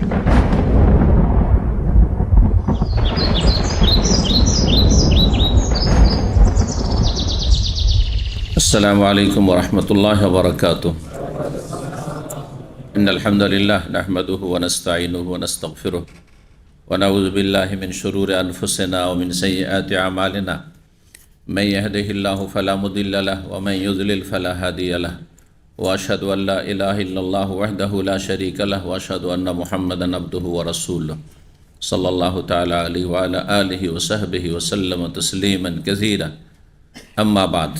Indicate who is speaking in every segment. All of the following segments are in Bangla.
Speaker 1: السلام عليكم ورحمة الله وبركاته. إن الحمد لله نحمده ونستعينه ونستغفره ونعوذ بالله من شرور أنفسنا ومن سيئات أعمالنا. من يهده الله فلا مضل له ومن يضلل فلا هادي له وأشهد أن لا إله إلا الله وحده لا شريك له وأشهد أن محمدا عبده ورسوله صلى الله تعالى عليه وعلى آله وصحبه وسلم تسليما كثيرا. أما بعد،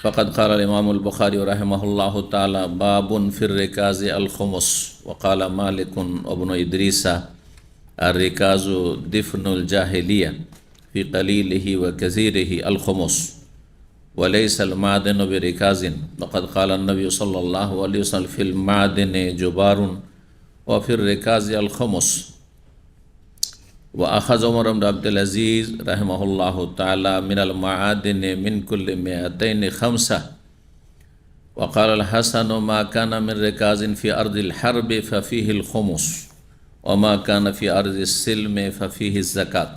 Speaker 1: فقد قال الإمام البخاري رحمه الله تعالى: باب في الركاز الخمس. وقال مالك وابن إدريس: الركاز دفن الجاهلية في قليله وكثيره الخمس وليس المعدن بركاز. وقد قال النبي صلى الله عليه وسلم: في المعدن جبار وفي الركاز الخمس. وأخذ عمر بن عبد العزيز رحمه الله تعالى من المعادن من كل 200 5. وقال الحسن: ما كان من ركاز في أرض الحرب ففيه الخمس وما كان في أرض السلم ففيه الزكاة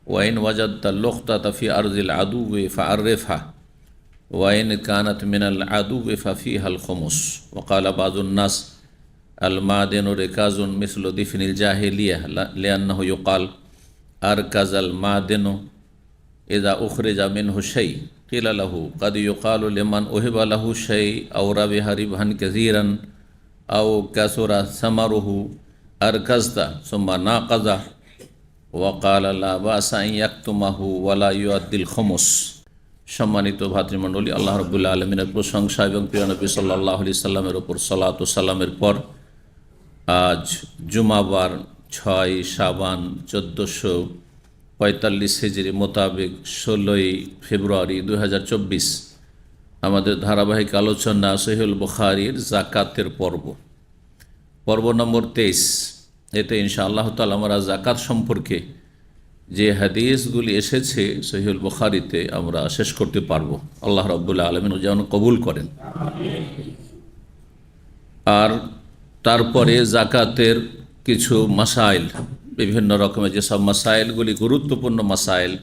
Speaker 1: وإن وجدت اللقطة في أرض العدو فعرفها وإن كانت من العدو ففيها الخمس. وقال بعض الناس: المعدن ركاز مثل دفن الجاهلية لأنه يقال أركز المعدن إذا أخرج منه شيء. قيل له: قد يقال لمن أهب له شيء أو ربح ربحا كثيرا أو كثر ثمره أركزت ثم ناقض. وقال: لا بأس أن يكتمه ولا يؤدي الخمس. সম্মানিত ভাতৃমণ্ডলী, আল্লাহ রাব্বুল আলামিনের প্রশংসা এবং প্রিয় নবী সাল্লাল্লাহু আলাইহি সাল্লামের উপর সালাত ও সালামের পর আজ জুমাবার 6 শাবান 1445 হিজরি মোতাবেক 16 ফেব্রুয়ারি 2024 আমাদের ধারাবাহিক আলোচনা সহিহুল বুখারীর যাকাতের পর্ব নম্বর 23। এতে ইনশাআল্লাহ তাআলা আমরা যাকাত সম্পর্কে যে হাদিসগুলি এসেছে সহিহুল বুখারীতে আমরা শেষ করতে পারবো। আল্লাহ রাব্বুল আলামিন যেন কবুল করেন। আর তারপরে যাকাতের কিছু মাসাইল, বিভিন্ন রকমের যেসব মাসাইলগুলি গুরুত্বপূর্ণ মাসাইল,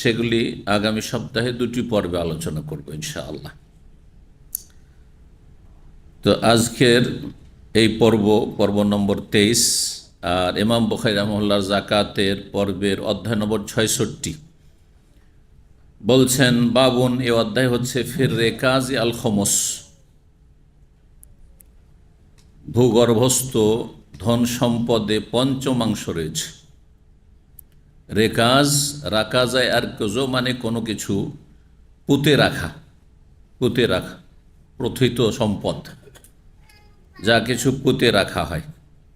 Speaker 1: সেগুলি আগামী সপ্তাহে 2টি পর্বে আলোচনা করব ইনশাআল্লাহ। তো আজকের এই পর্ব নম্বর 23। আর ইমাম বুখারী রাহিমাহুল্লাহ যাকাতের পর্বের অধ্যায় নম্বর 66 বলছেন: বাবুন, এই অধ্যায় হচ্ছে ফির রেকাজি আল খমস, ভূগর্ভস্থ ধন সম্পদে পঞ্চমাংশ রয়েছে। রেকাজ রাখা যায় আর কেজো মানে কোনো কিছু পুঁতে রাখা, প্রথিত সম্পদ, যা কিছু পুঁতে রাখা হয়।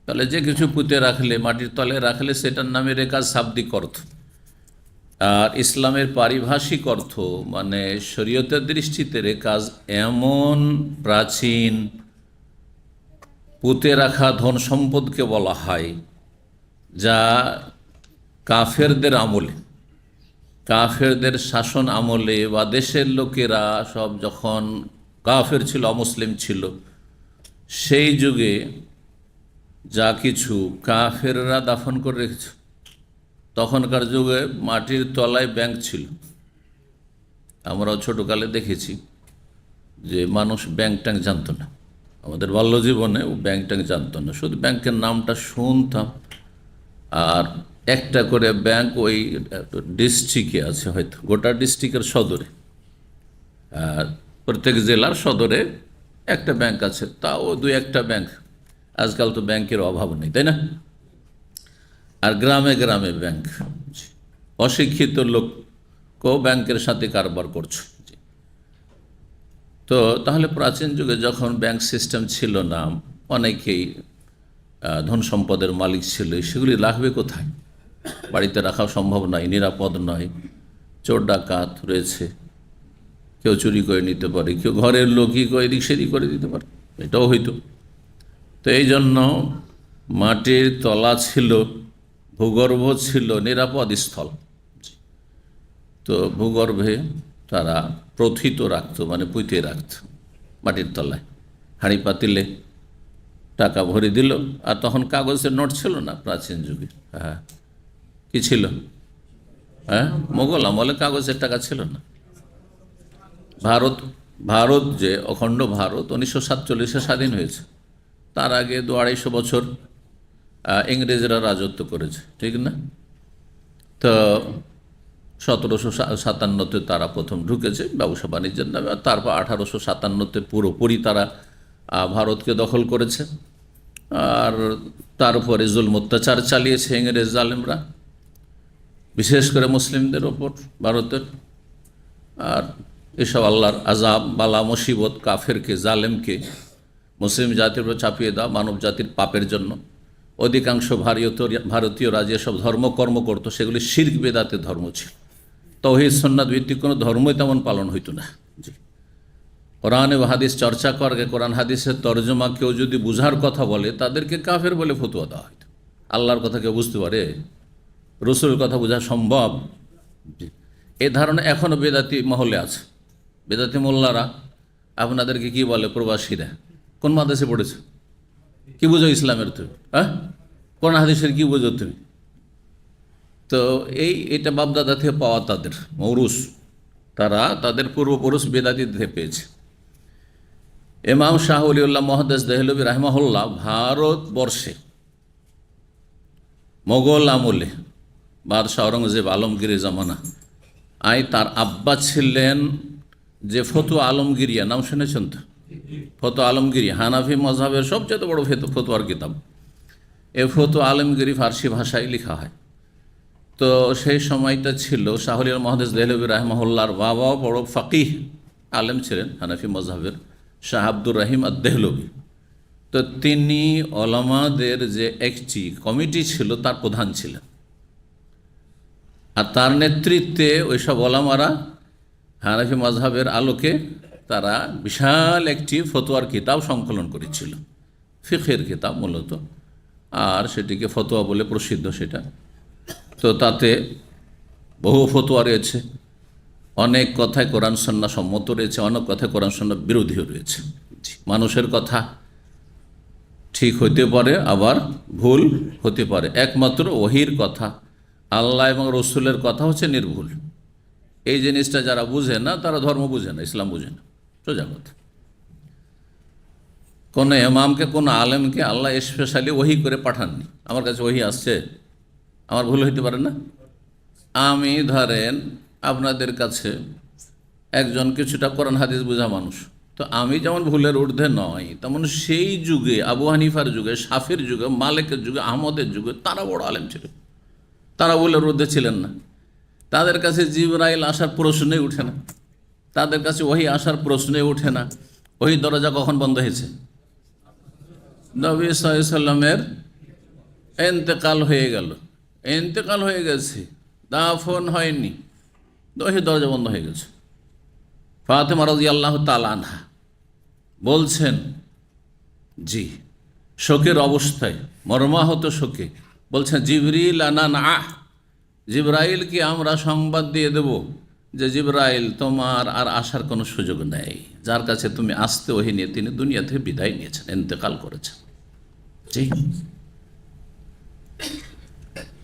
Speaker 1: তাহলে যে কিছু পুঁতে রাখলে, মাটির তলে রাখলে, সেটার নামে রেকাজ শাব্দিক অর্থ। আর ইসলামের পারিভাষিক অর্থ মানে শরীয়তের দৃষ্টিতে রেকাজ এমন প্রাচীন পুঁতে রাখা ধন সম্পদকে বলা হয় যা কাফেরদের আমলে, কাফেরদের শাসন আমলে বা দেশের লোকেরা সব যখন কাফের ছিল, অমুসলিম ছিল, সেই যুগে যা কিছু কাফেররা দাফন করে রেখেছে। তখনকার যুগে মাটির তলায় ব্যাংক ছিল। আমরাও ছোটোকালে দেখেছি যে মানুষ ব্যাংক ট্যাঙ্ক জানতো না। আমাদের বাল্য জীবনে ও ব্যাংক ট্যাঙ্ক জানতো না, শুধু ব্যাংকের নামটা শুনতাম। আর একটা করে ব্যাংক ওই ডিস্ট্রিক্টে আছে, হয়তো গোটা ডিস্ট্রিক্টের সদরে, আর প্রত্যেক জেলার সদরে একটা ব্যাংক আছে, তাও 2-1টা ব্যাংক। আজকাল তো ব্যাংকের অভাব নেই, তাই না? আর গ্রামে গ্রামে ব্যাংক, অশিক্ষিত লোকও ব্যাংকের সাথে কারবার করছে। তো তাহলে প্রাচীন যুগে যখন ব্যাংক সিস্টেম ছিল না, অনেকেই ধন সম্পদের মালিক ছিল, সেগুলি রাখবে কোথায়? বাড়িতে রাখা সম্ভব নয়, নিরাপদ নয়, চোর ডাকাত রয়েছে, কেউ চুরি করে নিতে পারে, কেউ ঘরের লোকই এদিক সেদিক করে দিতে পারে, এটাও হইতো। তো এই জন্য মাটির তলা ছিল, ভূগর্ভ ছিল নিরাপদ স্থল। তো ভূগর্ভে তারা প্রথিত রাখত, মানে পুঁতে রাখত মাটির তলায়। হাঁড়ি পাতিলে টাকা ভরে দিল। আর তখন কাগজের নোট ছিল না প্রাচীন যুগে। হ্যাঁ, কি ছিল? হ্যাঁ, মোগল আমলে কাগজের টাকা ছিল না। ভারত ভারত যে অখণ্ড ভারত 1947-এ স্বাধীন হয়েছে, তার আগে 200-250 বছর ইংরেজরা রাজত্ব করেছে, ঠিক না? তো 1757-তে তারা প্রথম ঢুকেছে ব্যবসা বাণিজ্যের নামে, আর তারপর 1857-তে পুরোপুরি তারা ভারতকে দখল করেছে। আর তারপরে জুলম অত্যাচার চালিয়েছে ইংরেজ জালেমরা, বিশেষ করে মুসলিমদের ওপর ভারতের। আর এসব আল্লাহর আযাব, বালা, মুসিবত, কাফেরকে, জালেমকে মুসলিম জাতির উপর চাপিয়ে দেওয়া মানব জাতির পাপের জন্য। অধিকাংশ ভারতীয়রা যেসব ধর্মকর্ম করতো সেগুলি শিরক বেদাতের ধর্ম ছিল। তাওহীদ সুন্নাত ভিত্তিক কোনো ধর্মই তেমন পালন হইতো না। জি, কোরআন এবং হাদিস চর্চা করে, কোরআন হাদিসের তর্জমা কেউ যদি বুঝার কথা বলে তাদেরকে কাফের বলে ফতোয়া দেওয়া হইতো। আল্লাহর কথা কেউ বুঝতে পারে? রসুলের কথা বোঝা সম্ভব? এ ধারণা এখনও বেদাতি মহলে আছে। বেদাতি মোল্লারা আপনাদেরকে কি বলে? প্রবাসীরা। কোন মাদ্রাসে পড়েছে? কি বুঝো ইসলামের তুমি? হ্যাঁ, কোরআন হাদিসের কি বুঝো তুমি? তো এটা বাপদাদা থেকে পাওয়া তাদের মৌরুস, তারা তাদের পূর্বপুরুষ বেদাতি থেকে পেয়েছে। ইমাম শাহ ওলিউল্লাহ মুহাদ্দিস দেহলভী রাহিমাহুল্লাহ ভারতবর্ষে মোগল আমলে বাদশাহ আওরঙ্গজেব আলমগীর জামানা তার আব্বা ছিলেন যে ফতুয়া আলমগিরিয়া, নাম শুনেছেন তো? ফতুয়া আলমগিরি হানাফি মযহাবের সবচেয়ে বড় ফতোয়ার কিতাব। এ ফতুয়া আলমগিরি ফার্সি ভাষায় লেখা হয়। তো সেই সময়টা ছিল শাহ ওলিউল্লাহ মুহাদ্দিস দেহলভী রাহিমাহুল্লাহর বাবাও বড় ফাকিহ আলেম ছিলেন হানাফি মযহাবের, শাহ আব্দুর রহিম আদ-দেহলভী। তো তিনি ওলামাদের যে একটি কমিটি ছিল তার প্রধান ছিলেন। আর তার নেতৃত্বে ওইসব ওলামারা হানাফি মাজহাবের আলোকে তারা বিশাল একটি ফতোয়ার কিতাব সংকলন করেছিল, ফিকহের কিতাব মূলত, আর সেটিকে ফতোয়া বলে প্রসিদ্ধ সেটা। তো তাতে বহু ফতোয়া রয়েছে, অনেক কথায় কোরআন সুন্নাহ সম্মত রয়েছে, অনেক কথায় কোরআন সুন্নাহ বিরোধীও রয়েছে। মানুষের কথা ঠিক হতে পারে, আবার ভুল হতে পারে। একমাত্র ওহির কথা, আল্লাহ এবং রসুলের কথা হচ্ছে নির্ভুল। এই জিনিসটা যারা বুঝে না তারা ধর্ম বুঝে না, ইসলাম বুঝে না, সোজা কথা। কোনো ইমামকে, কোনো আলেমকে আল্লাহ স্পেশালি ওহি করে পাঠাননি। আমার কাছে ওহি আসছে, আমার ভুল হইতে পারে না? আমি ধরেন আপনাদের কাছে একজন কিছুটা কোরআন হাদিস বোঝা মানুষ, তো আমি যেমন ভুলের ঊর্ধ্বে নয়, তেমন সেই যুগে আবু হানিফার যুগে, শাফির যুগে, মালিকের যুগে, আহমদের যুগে তারা বড় আলেম ছিল, তারা ভুলের ঊর্ধ্বে ছিলেন না। তাদের কাছে জিবরাইল আসার প্রশ্নই উঠে না, তাদের কাছে ওহি আসার প্রশ্নই উঠে না। ওই দরজা কখন বন্ধ হয়েছে? নবী সাল্লাল্লাহু আলাইহি সাল্লামের ইন্তেকাল হয়ে গেল, ইন্তেকাল হয়ে গেছে, দাফন হয়নি, ওই দরজা বন্ধ হয়ে গেছে। ফাতেমা রাদিয়াল্লাহু তাআলা আনহা বলছেন, জি, শোকের অবস্থায়, মর্মাহত শোকে বলছেন, জিবরিল আনানা, জিবরাইলকে আমরা সংবাদ দিয়ে দেব যে জিবরাইল তোমার আর আসার কোনো সুযোগ নেই, যার কাছে তুমি আসতে ওহি নিয়ে তিনি দুনিয়া থেকে বিদায় নিয়েছেন, ইন্তেকাল করেছেন। জি,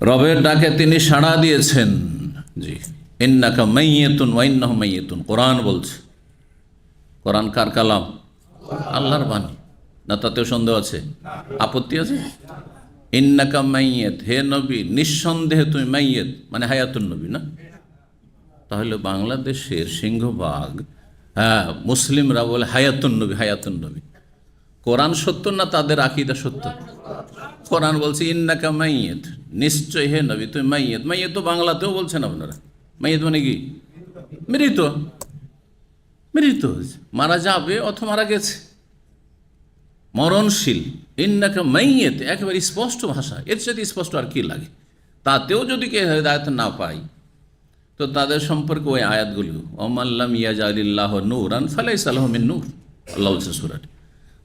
Speaker 1: রবের ডাকে তিনি সাড়া দিয়েছেন। জি, ইন্নাকা মাইয়াতুন ওয়া ইন্নাহুম মাইয়াতুন, কোরআন বলছে। কোরআন কার কালাম? আল্লাহর বাণী। না তাতেও সন্দেহ আছে? আপত্তি আছে? ইন্নাকা মাইয়াত, হে নবী নিঃসন্দেহে তুমি মাইয়াত, মানে হায়াতুন নবী না? তাহলে বাংলাদেশের সিংহভাগ মুসলিমরা বলে হায়াতুন নবী, হায়াতুন নবী। কোরআন সত্য না তাদের আকীদা সত্য? কোরআন বলছে ইন্নাকা মাইয়াত, নিশ্চয় হে নবী তুমি মাইয়াত। মাইয়াত তো বাংলাতেও বলছেন আপনারা। মাইয়াত মানে কি? মৃত, মৃত, মারা যাবে অথবা মারা গেছে, মরণশীল। ইন্নাকা মাইয়াত একেবারে স্পষ্ট ভাষা, এর সাথে স্পষ্ট আর কি লাগে? তাতেও যদি কে হেদায়েত না পায় তো তাদের সম্পর্কে ওই আয়াতগুলো, ওমাল্লাম ইয়াজালিল্লাহু নূরান ফালাইসা লাহু মিন নূর, আল্লাহ বলছে সূরাতে,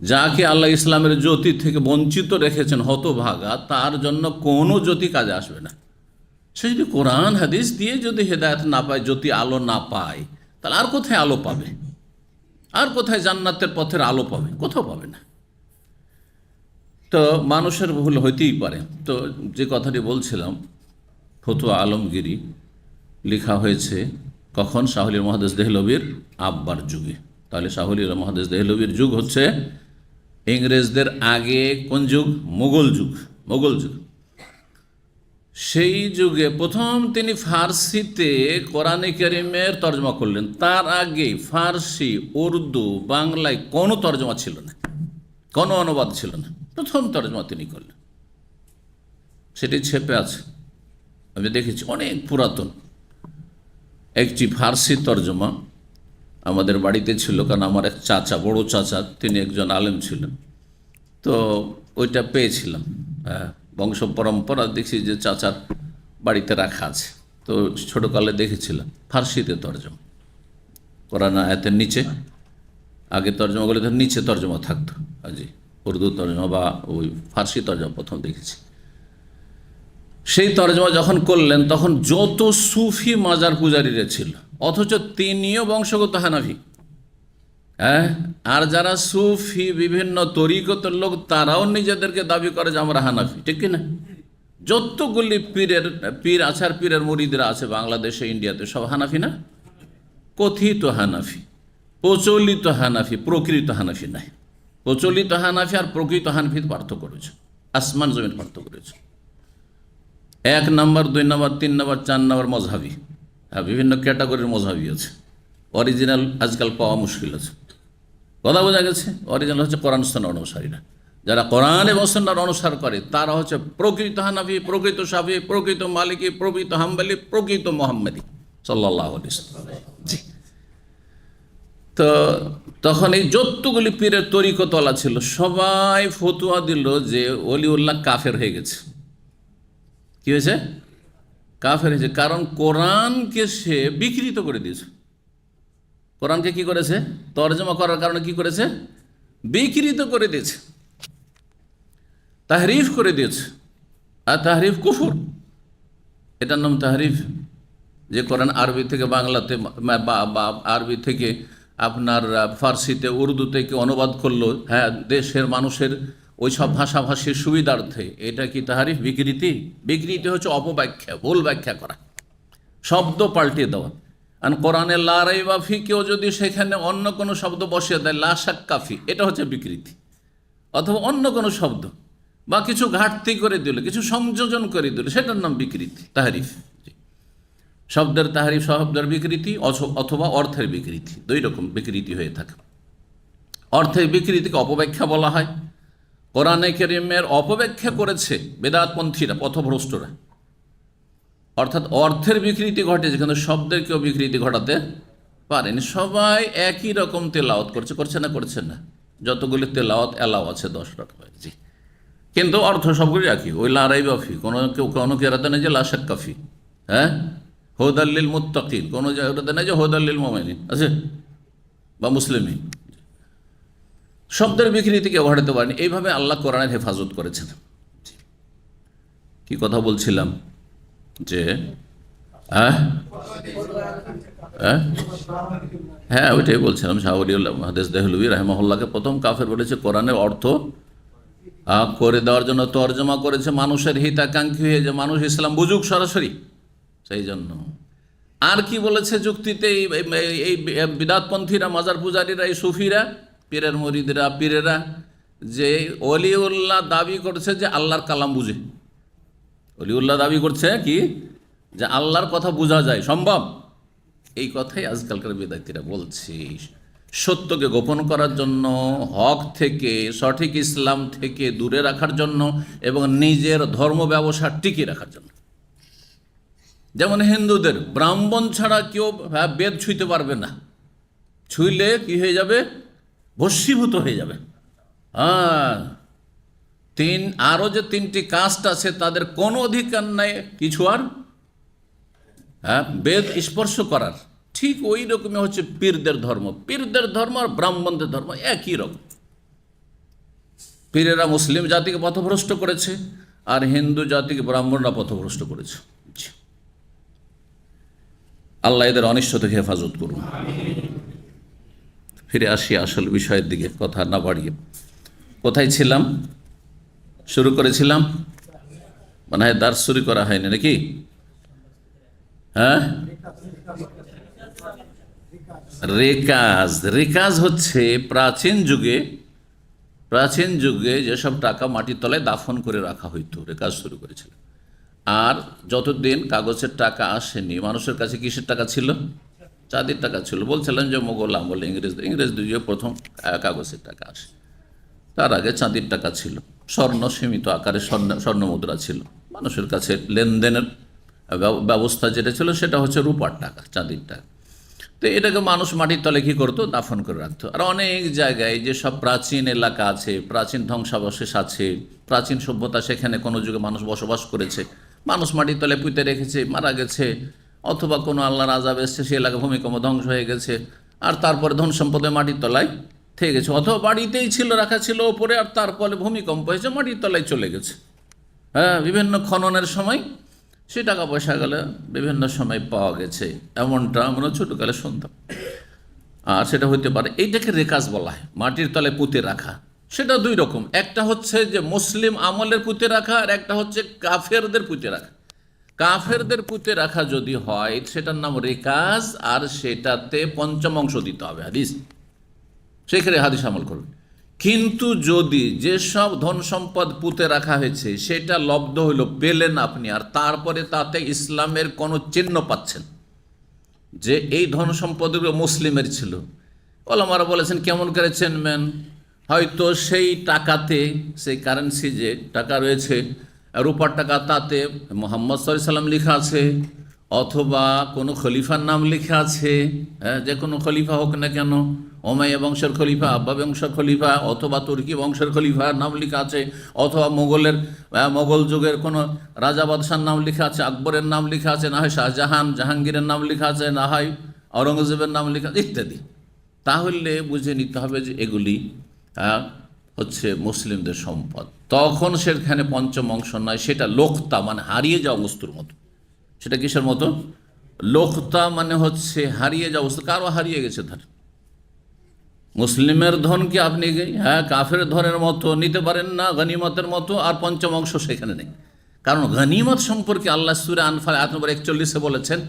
Speaker 1: যাকে আল্লাহ ইসলামের জ্যোতি থেকে বঞ্চিত রেখেছেন, হতভাগা, তার জন্য কোনো জ্যোতি কাজে আসবে না। সে যদি কোরআন হাদিস দিয়ে যদি হেদায়েত না পায়, জ্যোতি আলো না পায়, তাহলে আর কোথায় আলো পাবে? আর কোথায় জান্নাতের পথের আলো পাবে? কোথাও পাবে না। তো মানুষের ভুল হইতেই পারে। তো যে কথাটি বলছিলাম, ফতুয়া আলমগিরি লেখা হয়েছে কখন? শাহুল মুহাদ্দিস দেহলভির আব্বার যুগে। তাহলে শাহুল মুহাদ্দিস দেহলভির যুগ হচ্ছে ইংরেজদের আগে কোন যুগ? মুঘল যুগ। মুঘল যুগ। সেই যুগে প্রথম তিনি ফার্সিতে কোরআনে কারিমের তর্জমা করলেন। তার আগে ফার্সি, উর্দু, বাংলায় কোনো তর্জমা ছিল না, কোনো অনুবাদ ছিল না। প্রথম তর্জমা তিনি করলেন, সেটি ছেপে আছে, আমি দেখেছি, অনেক পুরাতন একটি ফার্সি তর্জমা আমাদের বাড়িতে ছিল। কারণ আমার এক চাচা, বড় চাচা, তিনি একজন আলেম ছিলেন। তো ওইটা পেয়েছিলাম, বংশ পরম্পরা দেখছি যে চাচার বাড়িতে রাখা আছে। তো ছোটোকালে দেখেছিলাম ফার্সিতে তর্জমা, কোরআন আয়াতের নিচে। আগে তর্জমাগুলো তো নিচে তর্জমা থাকতো, জি, উর্দু তর্জমা বা ওই ফার্সি তর্জমা প্রথম দেখেছি। সেই তর্জমা যখন করলেন তখন যত সুফি মাজার পূজারীরা ছিল, অথচ তিনিও বংশগত হানাফি। হ্যাঁ, আর যারা সুফি বিভিন্ন তরিকতের লোক তারাও নিজেদেরকে দাবি করে যে আমরা হানাফি, ঠিক কিনা? যতগুলি পীর আছার পীরের মুরিদরা আছে বাংলাদেশে, ইন্ডিয়াতে, সব হানাফি না? কথিত হানাফি, প্রচলিত হানাফি, প্রকৃত হানাফি নাই। প্রচলিত হানাফি আর প্রকৃত হানাফির পার্থক্য রয়েছে, আসমান জমিন পার্থক্য রয়েছে। 1 নম্বর, 2 নম্বর, 3 নম্বর, 4 নম্বর মজহাবি। হ্যাঁ, বিভিন্ন ক্যাটাগরির মজহাবি আছে। অরিজিনাল আজকাল পাওয়া মুশকিল আছে। কথা বোঝা গেছে? অরিজিনাল হচ্ছে কোরআন সুন্নাহর অনুসারীরা, যারা কোরআন এবং সুন্নাহর অনুসার করে তারা হচ্ছে প্রকৃত হানাফি, প্রকৃত শাফি, প্রকৃত মালিকি, প্রকৃত হাম্বলি, প্রকৃত মোহাম্মদী সাল্লাল্লাহু আলাইহি ওয়াসাল্লাম। জি। তো তখন এই যতগুলি পীরের তরিকতলা ছিল সবাই ফতুয়া দিল যে ওলিউল্লাহ কাফের হয়ে গেছে। কি হয়েছে? কাফের হয়েছে। কারণ কোরআনকে সে বিকৃত করে দিয়েছে। কোরআনকে কি করেছে? তর্জমা করার কারণে কি করেছে? বিকৃত করে দিয়েছে, তাহরিফ করে দিয়েছে। আর তাহরিফ কুফর, এটার নাম তাহরিফ। যে কোরআন আরবি থেকে বাংলাতে বা আরবি থেকে আপনার ফার্সিতে, উর্দু থেকে অনুবাদ করলো, হ্যাঁ, দেশের মানুষের ওই সব ভাষাভাষীর সুবিধার্থে, এটা কি তাহরিফ? বিকৃতি। বিকৃতি হচ্ছে অপব্যাখ্যা, ভুল ব্যাখ্যা করা, শব্দ পাল্টে দেওয়া। আর কোরআনে লা রাইবা ফি কেউ যদি সেখানে অন্য কোনো শব্দ বসিয়ে দেয়, লা শাক্কা ফি, এটা হচ্ছে বিকৃতি। অথবা অন্য কোনো শব্দ বা কিছু ঘাটতি করে দিল, কিছু সংযোজন করে দিল, সেটার নাম বিকৃতি, তাহরিফ। শব্দের তাহরিফ, শব্দের বিকৃতি, অথবা অর্থের বিকৃতি, 2 রকম বিকৃতি হয়ে থাকে। অর্থের বিকৃতিকে অপব্যাখ্যা বলা হয়। কোরআনে কারীমের অপব্যাখ্যা করেছে বেদাতপন্থীরা, পথভ্রষ্টরা। অর্থাৎ অর্থের বিকৃতি ঘটেছে, কিন্তু শব্দের কেউ বিকৃতি ঘটাতে পারেনি। সবাই একই রকম তেলাওয়াত করছে, করছে না? করছে না? যতগুলি তেলাওয়াত এলাও আছে 10 রকমের, জি, কিন্তু অর্থ সবগুলি একই। ওই লা রাইবা ফি, কোনো কেরাতে নেই যে লা শাক্কা ফি, হ্যাঁ, হুদাল লিল মুত্তাকিন, কোনো জায়গাতে নেই যে হুদাল লিল মুমিনিন আছে, বা মুসলিমিন। শব্দের বিকৃতি কেউ ঘটাতে পারেনি। এইভাবে আল্লাহ কোরআনের হেফাজত করেছেন। কি কথা বলছিলাম? যে হ্যাঁ, ওইটাই বলছিলাম। শাহ ওলিউল্লাহ মুহাদ্দিস দেহলভী রাহিমাহুল্লাহকে প্রথম কাফের বলেছে কোরআনের অর্থ করে দেওয়ার জন্য তর্জমা করেছে মানুষের হিতাকাঙ্ক্ষী হয়ে, যে মানুষ ইসলাম বুঝুক সরাসরি, সেই জন্য। আর কি বলেছে যুক্তিতে এই বিদাতপন্থীরা, মাজার পূজারীরা, এই সুফিরা, পীরের মুরিদরা, পীরেরা, যে ওলিউল্লাহ দাবি করছে যে আল্লাহর কালাম বুঝে। ওলিউল্লাহ দাবি করছে কি? যে আল্লাহর কথা বোঝা যায়, সম্ভব। এই কথাই আজকালকার বেদাতীরা বলছে, সত্যকে গোপন করার জন্য, হক থেকে, সঠিক ইসলাম থেকে দূরে রাখার জন্য, এবং নিজের ধর্ম ব্যবসা টিকিয়ে রাখার জন্য। যেমন হিন্দুদের ব্রাহ্মণ ছাড়া কেউ বেদ ছুঁইতে পারবে না, ছুঁইলে কি হয়ে যাবে? ভস্মীভূত হয়ে যাবে। হ্যাঁ, আরও যে 3টি কাস্ট আছে তাদের কোনো অধিকার নাই কিছু আর বেদ স্পর্শ করার। ঠিক ওই রকমই হচ্ছে পীরদের ধর্ম। পীরদের ধর্ম আর ব্রাহ্মণদের ধর্ম একই রকম। পীরেরা মুসলিম জাতিকে পথভ্রষ্ট করেছে, আর হিন্দু জাতিকে ব্রাহ্মণরা পথভ্রষ্ট করেছে। আল্লাহ এদের অনিষ্ট থেকে হেফাজত করুন। ফিরে আসি আসল বিষয়ের দিকে, কথা না বাড়িয়ে। কোথায় ছিলাম? শুরু করেছিলাম, মনে হয় দার্স শুরু করা হয়নি নাকি? হ্যাঁ, রেকাজ। রেকাজ হচ্ছে প্রাচীন যুগে যেসব টাকা মাটির তলায় দাফন করে রাখা হইতো, রেকাজ শুরু করেছিল। আর যতদিন কাগজের টাকা আসেনি, মানুষের কাছে কিসের টাকা ছিল? চাঁদির টাকা ছিল। বলছিলাম যে মোগল আমলে ইংরেজদের যুগে প্রথম কাগজের টাকা আসে, তার আগে চাঁদির টাকা ছিল। স্বর্ণ সীমিত আকারে স্বর্ণ মুদ্রা ছিল মানুষের কাছে। লেনদেনের ব্যবস্থা যেটা ছিল সেটা হচ্ছে রূপার টাকা, চাঁদির টাকা। তো এটাকে মানুষ মাটির তলে কী করতো? দাফন করে রাখতো। আর অনেক জায়গায় যেসব প্রাচীন এলাকা আছে, প্রাচীন ধ্বংসাবশেষ আছে, প্রাচীন সভ্যতা, সেখানে কোনো যুগে মানুষ বসবাস করেছে, মানুষ মাটির তলে পুঁতে রেখেছে, মারা গেছে, অথবা কোনো আল্লাহর আযাব এসছে, সে এলাকা ভূমিকম্প ধ্বংস হয়ে গেছে, আর তারপরে ধন সম্পদে মাটির তলায় থেকে গেছে, অথবা বাড়িতেই ছিল, রাখা ছিল ওপরে, আর তারপরে ভূমিকম্প হয়েছে, মাটির তলায় চলে গেছে। হ্যাঁ, বিভিন্ন খননের সময় সে টাকা পয়সা গেলে বিভিন্ন সময় পাওয়া গেছে, এমনটা আমরা ছোটোকালে শুনতাম। আর সেটা হইতে পারে, এইটাকে রেকাজ বলা হয়, মাটির তলায় পুঁতে রাখা। সেটা দুই রকম, একটা হচ্ছে যে মুসলিম আমলের পুঁতে রাখা, আর একটা হচ্ছে কাফেরদের পুঁতে রাখা। কাফেরদের পুঁতে রাখা যদি হয় সেটার নাম রেকাজ, আর সেটাতে পঞ্চম অংশ দিতে হবে হাদিস, সেখানে হাদিস আমল করবে। কিন্তু যদি যেসব ধন সম্পদ পুঁতে রাখা হয়েছে সেটা লব্ধ হইল, পেলেন আপনি, আর তারপরে তাতে ইসলামের কোনো চিহ্ন পাচ্ছেন যে এই ধন সম্পদগুলো মুসলিমের ছিল, ওলামারা বলেছেন কেমন করে চিনবেন? হয়তো সেই টাকাতে, সেই কারেন্সি যে টাকা রয়েছে, রূপার টাকা, তাতে মুহাম্মদ সাল্লাল্লাহু আলাইহি ওয়াসাল্লাম লেখা আছে, অথবা কোনো খলিফার নাম লেখা আছে। হ্যাঁ, যে কোনো খলিফা হোক না কেন, ওমাইয়া বংশের খলিফা, আব্বা বংশের খলিফা, অথবা তুর্কি বংশের খলিফার নাম লেখা আছে, অথবা মোগল যুগের কোনো রাজা বাদশার নাম লেখা আছে, আকবরের নাম লেখা আছে, না হয় শাহজাহান জাহাঙ্গীরের নাম লেখা আছে, না হয় আওরঙ্গজেবের নাম লেখা ইত্যাদি। তাহলে বুঝে নিতে হবে যে এগুলি হচ্ছে মুসলিমদের সম্পদ। তখন সেখানে পঞ্চম অংশ নয়, সেটা লোকতা, মানে হারিয়ে যাওয়া বস্তুর মতো। সেটা কিসের মতো? লোকতা মানে হচ্ছে হারিয়ে যাওয়া বস্তু। কারো হারিয়ে গেছে ধর, মুসলিমের ধনকে আপনি কাফের ধনের মতো নিতে পারেন না, গনিমতের মতো, আর পঞ্চম অংশ সেখানে নেই। কারণ গনিমত সম্পর্কে আল্লাহ সূরা আনফাল আয়াত নম্বর 41 বলেছেন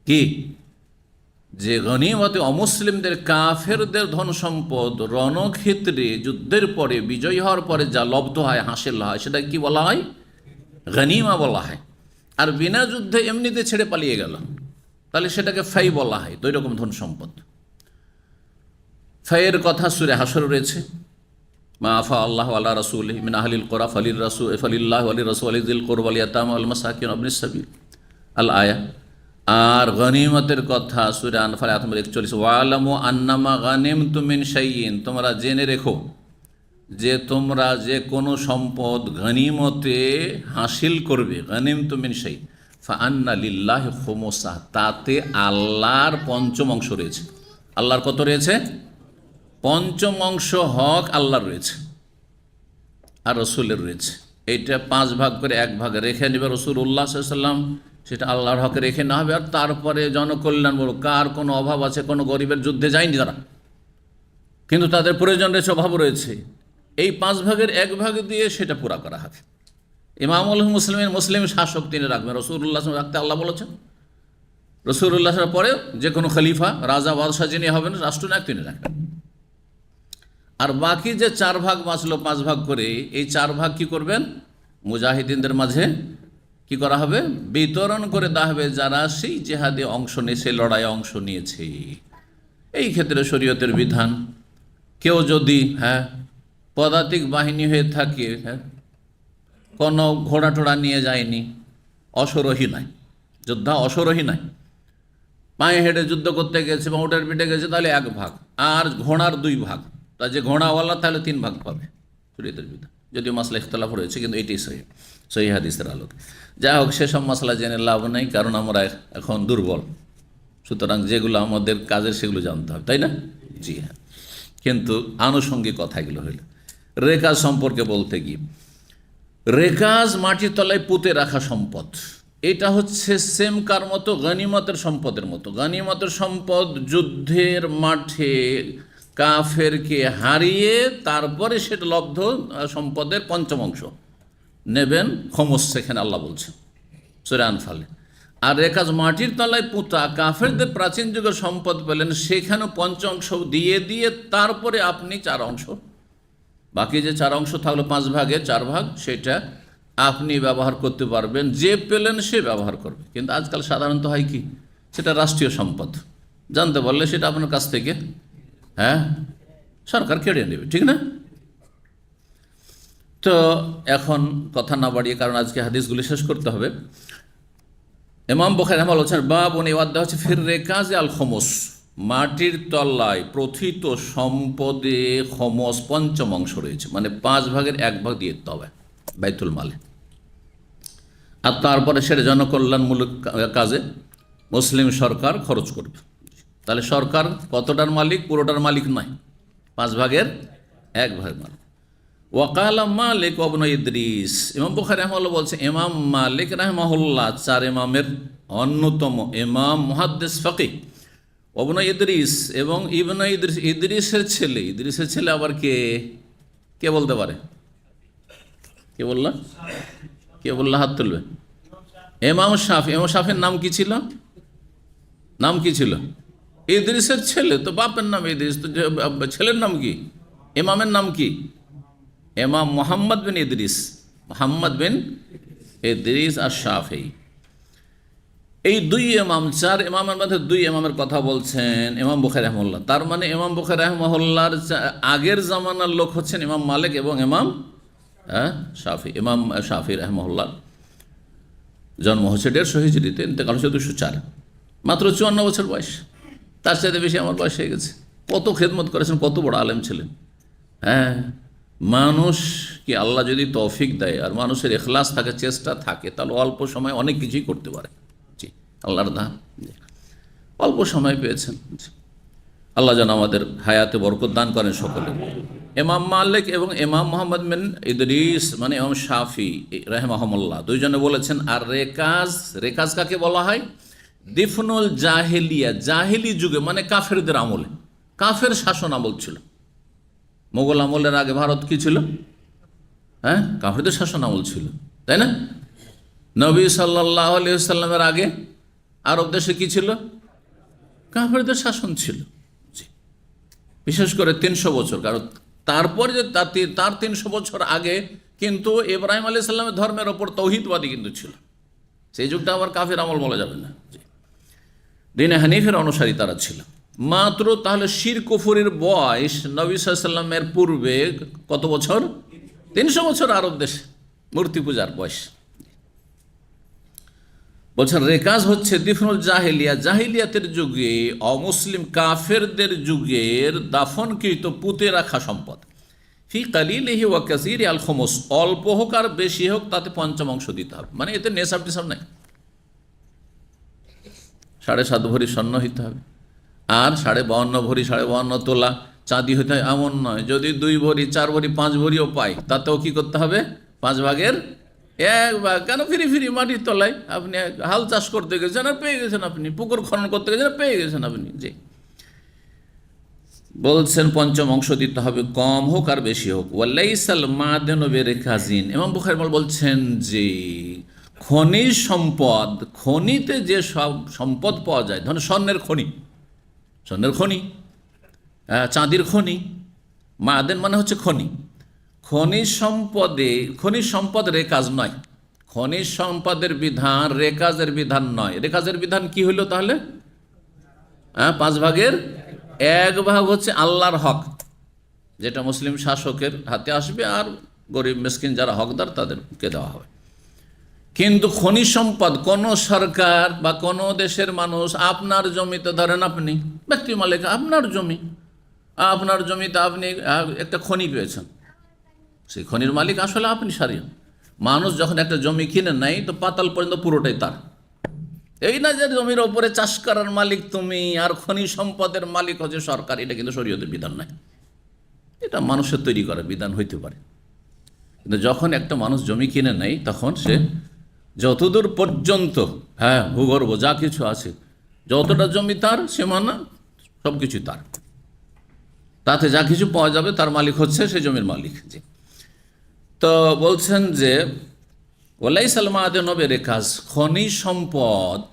Speaker 1: কি, যে গনিমতে অমুসলিমদের, কাফেরদের ধন সম্পদ রণক্ষেত্রে যুদ্ধের পরে, বিজয়ী হওয়ার পরে যা লব্ধ হয়, হাসিল হয়, সেটা কি বলা হয়? গনিমা বলা হয়। আর বিনা যুদ্ধে এমনিতে ছেড়ে পালিয়ে গেল, তাহলে সেটাকে ফাই বলা হয়। দুই রকম ধন সম্পদ। ফাইয়ের কথা সূরা হাশর রয়েছে, মা আফা আল্লাহু আলা রাসূলিহি মিন আহলিল কুরা ফালিল্লাহি ওয়া লিরাসূলিহি যিল কুরবা ওয়াল ইয়াতামা ওয়াল মাসাকিন ওয়া ইবনিস সাবিল আল আয়া। আর গনিমতের কথা সূরা আনফাল আয়াত নম্বর 41, ওয়ালামু আন্নামা গানিমতুম মিন শাইইন, তোমরা জেনে রেখো যে তোমরা যে কোনো সম্পদ গনিমতে হাসিল করবে, গানিমতুম মিন শাইইন ফাআন্না লিল্লাহি খুমুসাহ, তাতে আল্লাহর পঞ্চম অংশ রয়েছে। আল্লাহর কত রয়েছে? পঞ্চম অংশ হক আল্লাহর রয়েছে আর রসুলের রয়েছে। এইটা 5 ভাগ করে 1 ভাগ রেখে নেবে রাসূলুল্লাহ সাল্লাল্লাহু আলাইহি ওয়াসাল্লাম, সেটা আল্লাহর হকে রেখে না হবে। আর তারপরে জনকল্যাণ বলো, কার কোনো অভাব আছে, কোনো গরিবের যুদ্ধে যায়নি তারা, কিন্তু তাদের প্রয়োজন রয়েছে, অভাব রয়েছে, এই 5 ভাগের 1 ভাগ দিয়ে সেটা পুরা করা হবে। ইমামুল মুসলিমের মুসলিম শাসক তিনি রাখবেন, রাসূলুল্লাহ রাখতে আল্লাহ বলেছেন। রাসূলুল্লাহর পরে যে কোনো খলিফা, রাজা, বাদশাহ যিনি হবেন, রাষ্ট্রনায়ক, তিনি রাখবেন। আর বাকি যে 4 ভাগ বাঁচলো 5 ভাগ করে, এই 4 ভাগ কি করবেন? মুজাহিদিনদের মাঝে কি করা হবে? বিতরণ করে দেওয়া হবে, যারা সেই জেহাদে অংশ নিয়ে, সেই লড়াইয়ে অংশ নিয়েছে। এই ক্ষেত্রে শরীয়তের বিধান, কেউ যদি পদাতিক বাহিনী হয়ে থাকে, কোনো ঘোড়া টোড়া নিয়ে যায়নি, অশ্বারোহী নাই, যোদ্ধা অশ্বারোহী নাই, পায়ে হেঁটে যুদ্ধ করতে গেছে বা উটের পিঠে গেছে, তাহলে 1 ভাগ। আর ঘোড়ার 2 ভাগ, তা যে ঘোড়াওয়ালা তাহলে 3 ভাগ পাবে শরীয়তের বিধান। যদিও মাসলা ইখতিলাফ রয়েছে, কিন্তু এটাই সহি হাদিসের আলোকে। যাই হোক, সেসব মশলা জেনে লাভ নেই, কারণ আমরা এখন দুর্বল। সুতরাং যেগুলো আমাদের কাজের সেগুলো জানতে হবে, তাই না? জি হ্যাঁ। কিন্তু আনুষঙ্গিক কথাগুলো হইল রেকাজ সম্পর্কে বলতে গিয়ে, রেকাজ মাটির তলায় পুঁতে রাখা সম্পদ, এটা হচ্ছে সেম কার মতো? গনিমতের সম্পদের মতো। গনিমতের সম্পদ যুদ্ধের মাঠে কাফেরকে হারিয়ে তারপরে সেটা লব্ধ সম্পদের পঞ্চম অংশ, নেবেন খমস, সেখানে আল্লাহ বলছেন সূরা আনফালে। আর রেকাজ মাটির তলায় পুঁতা কাফেরদের প্রাচীন যুগের সম্পদ পেলেন, সেখানেও 5 অংশ দিয়ে দিয়ে তারপরে আপনি 4 অংশ, বাকি যে 4 অংশ থাকলো 5 ভাগে 4 ভাগ, সেটা আপনি ব্যবহার করতে পারবেন, যে পেলেন সে ব্যবহার করবে। কিন্তু আজকাল সাধারণত হয় কি, সেটা রাষ্ট্রীয় সম্পদ, জানতে পারলে সেটা আপনার কাছ থেকে সরকার কেড়ে নেবে, ঠিক না? তো এখন কথা না বাড়িয়ে, কারণ আজকে হাদিসগুলি শেষ করতে হবে, ইমাম বুখারী রাহিমাহুল্লাহ বলছেন বাবুন ইওয়াদ্দা হচ্ছে ফির রেকাজ আল খমস, মাটির তলায় প্রথিত সম্পদে খমস 5ম অংশ রয়েছে, মানে 5 ভাগের 1 ভাগ দিয়ে দিতে হবে বাইতুল মালে। আর তারপরে সেটা জনকল্যাণমূলক কাজে মুসলিম সরকার খরচ করবে। তাহলে সরকার কতটার মালিক? পুরোটার মালিক নয়, 5 ভাগের 1 ভাগ মালিক। ওয়াকাল মালিক ইবনে ইদ্রিস, ইমাম বুখারী রাহিমাহুল্লাহ বলছে ইমাম মালিক রাহিমাহুল্লাহ 4 ইমামের অন্যতম ইমাম মুহাদ্দিস ফাকিহ ইবনে ইদ্রিস, এবং ইবনে ইদ্রিস ইদ্রিসের ছেলে আবার কে বলতে পারে? কে বললা হাত তুলবে? ইমাম শাফি। ইমাম শাফির নাম কি ছিল? ইদ্রিসের ছেলে, তো বাপের নাম ইদ্রিস, তো ছেলের নাম কি? ইমামের নাম কি? ইমাম মুহাম্মদ বিন ইদ্রিস আর শাফি। এই 2 ইমাম, 4 ইমামের মধ্যে 2 ইমামের কথা বলছেন ইমাম বুখারী রাহিমাহুল্লাহ। তার মানে ইমাম বুখারী রাহিমাহুল্লাহর আগের জামানার লোক হচ্ছেন ইমাম মালিক এবং ইমাম শাফি। ইমাম শাফি রাহিমাহুল্লাহ জন্ম হচ্ছে 150 হিজরিতে, ইন্তেকাল হচ্ছে 204, মাত্র 54 বছর বয়স। তার চাইতে বেশি আমার বয়স হয়ে গেছে। কত খেদমত করেছেন, কত বড় আলেম ছিলেন। মানুষ কি আল্লাহ যদি তৌফিক দেয় আর মানুষের ইখলাস থাকে, চেষ্টা থাকে, তাহলে অল্প সময় অনেক কিছুই করতে পারে। জি, আল্লাহর দান, অল্প সময় পেয়েছেন। আল্লাহ যেন আমাদের হায়াতে বরকত দান করেন সকলে। ইমাম মালিক এবং ইমাম মুহাম্মদ বিন ইদ্রিস মানে ইমাম শাফি রাহিমাহুল্লাহ 2 জনে বলেছেন, আর রেকাজ কাকে বলা হয়? দিফনুল জাহেলিয়া, জাহেলি যুগে, মানে কাফেরদের আমলে, কাফের শাসন আমল ছিল। মোগল আমলের আগে ভারত কি ছিল? কাফেরদের শাসন আমল ছিল, তাই না? নবী সাল্লাল্লাহু আলাইহি ওয়াসাল্লামের আগে আরব দেশে কি ছিল? কাফেরদের শাসন ছিল, বিশেষ করে 300 বছর। কারণ তারপরে যে তার 300 বছর আগে কিন্তু ইব্রাহিম আলাইহিস সালামের ধর্মের ওপর তৌহিদবাদী কিন্তু ছিল। সেই যুগটা আবার কাফের আমল বলা যাবে না, দ্বীনে হানিফের অনুসারী তারা ছিল মাত্র। তাহলে শিরক কুফরের বয়স নবী সাল্লাল্লাহু আলাইহি ওয়াসাল্লামের পূর্বে কত বছর? 300 বছর আরব দেশে মূর্তি পূজার বয়স। বলছেন রেকাজ হচ্ছে দিফনুল জাহিলিয়া, জাহিলিয়াতের যুগে অমুসলিম কাফেরদের যুগের দাফনকৃত পুঁতে রাখা সম্পদ। ফি কালিলিহি ওয়া কাসীরি আল খুমুস, অল্প হোক আর বেশি হোক তাতে 5ম অংশ দিতে হবে। মানে এতে নেশাব টেশাব নাই। 7.5 ভরি স্বর্ণ হইতে হবে, আর 52.5 ভরি 52.5 তোলা চাঁদি হইতে হয় এমন নয়। যদি 2 ভরি 4 ভরি 5 ভরিও পাই, তাতেও কি করতে হবে? 5 ভাগের 1 ভাগ। কেন? ফিরি মাটির তলায় আপনি হাল চাষ করতে গেছেন আর পেয়ে গেছেন, আপনি পুকুর খনন করতে গেছেন আর পেয়ে গেছেন আপনি। জি, বলছেন 5ম অংশ দিতে হবে, কম হোক আর বেশি হোক। ওয়ালাইসাল মাদানু বিরিকাজিন, ইমাম বুখারী বলছেন যে খনিজ সম্পদ, খনিতে যে সব সম্পদ পাওয়া যায়, ধরুন স্বর্ণের খনি, চাঁদির খনি, মাদেন মানে হচ্ছে খনি। খনিজ সম্পদ রেকাজ নয়। খনিজ সম্পদের বিধান রেকাজের বিধান নয়। রেকাজের বিধান কি হইল তাহলে? 5 ভাগের 1 ভাগ হচ্ছে আল্লাহর হক, যেটা মুসলিম শাসকের হাতে আসবে, আর গরিব মিসকিন যারা হকদার তাদেরকে দেওয়া হবে। কিন্তু খনিজ সম্পদ কোনো সরকার বা কোনো দেশের মানুষ আপনার জমিতে, ধরেন আপনি ব্যক্তি মালিক, আপনার জমিতে আপনি একটা খনি পেয়েছেন, সেই খনির মালিক আসলে আপনি সারি। মানুষ যখন একটা জমি কিনে নেয় তো পাতাল পর্যন্ত পুরোটাই তার। এই না যে জমির ওপরে চাষ করার মালিক তুমি আর খনিজ সম্পদের মালিক হচ্ছে সরকার। এটা কিন্তু শরীয়তের বিধান নয়, এটা মানুষের তৈরি করা বিধান হইতে পারে। কিন্তু যখন একটা মানুষ জমি কিনে নেয় তখন সে যতদূর পর্যন্ত ভূগর্ভ যা কিছু আছে, যতটা জমি তার সীমানা সব কিছু তার, তাতে যা কিছু পাওয়া যাবে তার মালিক হচ্ছে সেই জমির মালিক। জি, তো বলছেন যে ওয়ালাইসাল মাআদিনু বিরিকাজ, খনিজ সম্পদ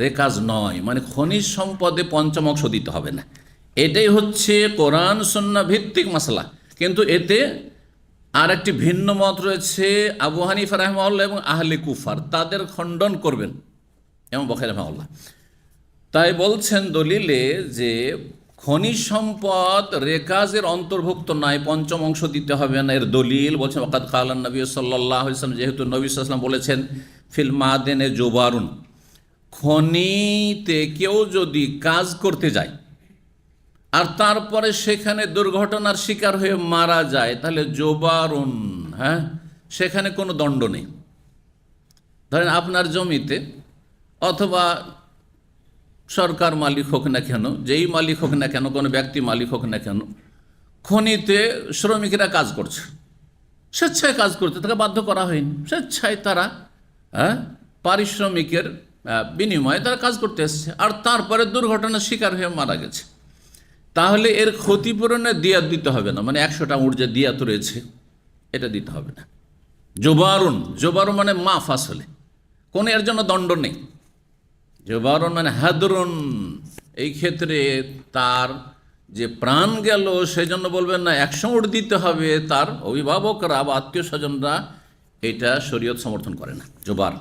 Speaker 1: রেকাজ নয়, মানে খনিজ সম্পদে পঞ্চম অংশ দিতে হবে না। এটাই হচ্ছে কোরআন সুন্নাহ ভিত্তিক মাসলা। কিন্তু এতে আর একটি ভিন্ন মত রয়েছে আবু হানিফা রাহিমাহুল্লাহ এবং আহলে কুফার, তাদের খণ্ডন করবেন এবং বুখারী রাহিমাহুল্লাহ। তাই বলছেন দলিলে যে খনিজ সম্পদ রেকাজের অন্তর্ভুক্ত নয়, পঞ্চম অংশ দিতে হবে না। এর দলিল বলছেন ওয়াকাদ কালান নবী সাল্লাল্লাহু আলাইহি ওয়াসাল্লাম, যেহেতু নবী সাল্লাল্লাহু আলাইহি ওয়াসাল্লাম বলেছেন ফিল মাদিনে জুবারুন, খনিতে কেউ যদি কাজ করতে যায় আর তারপরে সেখানে দুর্ঘটনার শিকার হয়ে মারা যায়, তাহলে জোবারুন, হ্যাঁ, সেখানে কোনো দণ্ড নেই। ধরেন আপনার জমিতে, অথবা সরকার মালিক হোক না কেন, যেই মালিক হোক না কেন, কোনো ব্যক্তি মালিক হোক না কেন, খনিতে শ্রমিকরা কাজ করছে, স্বেচ্ছায় কাজ করতে, তাকে বাধ্য করা হয়নি, স্বেচ্ছায় তারা পারিশ্রমিকের বিনিময়ে তারা কাজ করতে এসছে, আর তারপরে দুর্ঘটনার শিকার হয়ে মারা গেছে, তাহলে এর ক্ষতিপূরণে দিয়াত দিতে হবে না, মানে 100টা উট যে দিয়াত রয়েছে এটা দিতে হবে না। জোবারুন, জোবারুন মানে মাফ, আসলে কোনো এর জন্য দণ্ড নেই। জোবারুন মানে হাদরুন, এই ক্ষেত্রে তার যে প্রাণ গেল সেজন্য বলবেন না 100 উট দিতে হবে, তার অভিভাবকরা বা আত্মীয় স্বজনরা এটা শরীয়ত সমর্থন করে না। জোবার।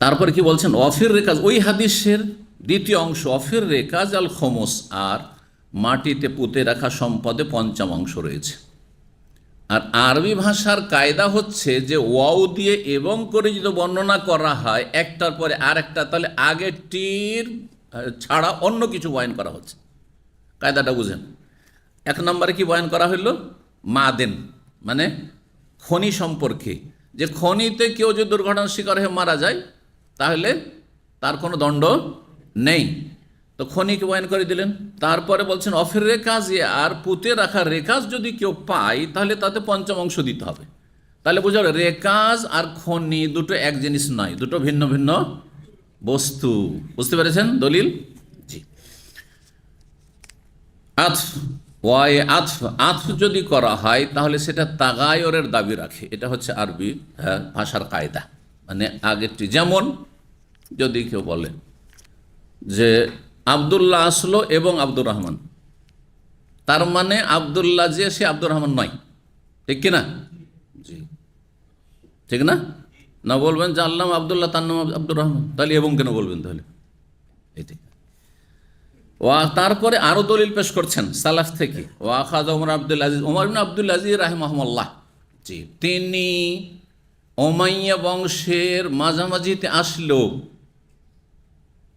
Speaker 1: তারপরে কি বলছেন, অফির রেকাজ, ওই হাদিসের দ্বিতীয় অংশ, অফির রেকাজ আল খমস, আর মাটিতে পুঁতে রাখা সম্পদে পঞ্চম অংশ রয়েছে। আর আরবি ভাষার কায়দা হচ্ছে যে ওয়াও দিয়ে এবং করে যদি বর্ণনা করা হয় একটার পরে আর একটা, তাহলে আগেরটির ছাড়া অন্য কিছু বয়ান করা হচ্ছে। কায়দাটা বুঝেন। 1 নম্বরে কি বয়ান করা হলো, মাদেন মানে খনি সম্পর্কে, যে খনিতে কেউ যদি দুর্ঘটনার শিকার হয়ে মারা যায় তাহলে তার কোনো দণ্ড নেই, তো খনিকে বয়ান করে দিলেন। তারপরে বলছেন অফির রেকাজ, আর পুঁতে রাখার রেকাজ যদি কেউ পায় তাহলে তাতে পঞ্চম অংশ দিতে হবে। তাহলে বোঝা গেল রেকাজ আর খনি দুটো এক জিনিস নয়, দুটো ভিন্ন ভিন্ন বস্তু। বুঝতে পেরেছেন দলিল? জি। আতফ, ওয়াই আতফ, আতফ যদি করা হয় তাহলে সেটা তাগায়রের দাবি রাখে। এটা হচ্ছে আরবি ভাষার কায়দা, মানে আগেরটি। যেমন যদি কেউ বলে যে আবদুল্লাহ আসলো এবং আব্দুর রহমান, তার মানে আবদুল্লাহ যে সে আব্দুর রহমান নয়, ঠিক কিনা? জি, ঠিক না? না বলবেন জানলাম আবদুল্লাহ তার নাম আব্দুর রহমান, তাহলে এবং কেন বলবেন তাহলে? এটি তারপরে আরো দলিল পেশ করছেন সালাফ থেকে। ওয়াখাদ ওমর আব্দুল আজিজ, ওমর ইবনে আব্দুল আজিজ রাহিমাহুল্লাহ, জি, তিনি উমাইয়া বংশের মাঝামাঝিতে আসলেও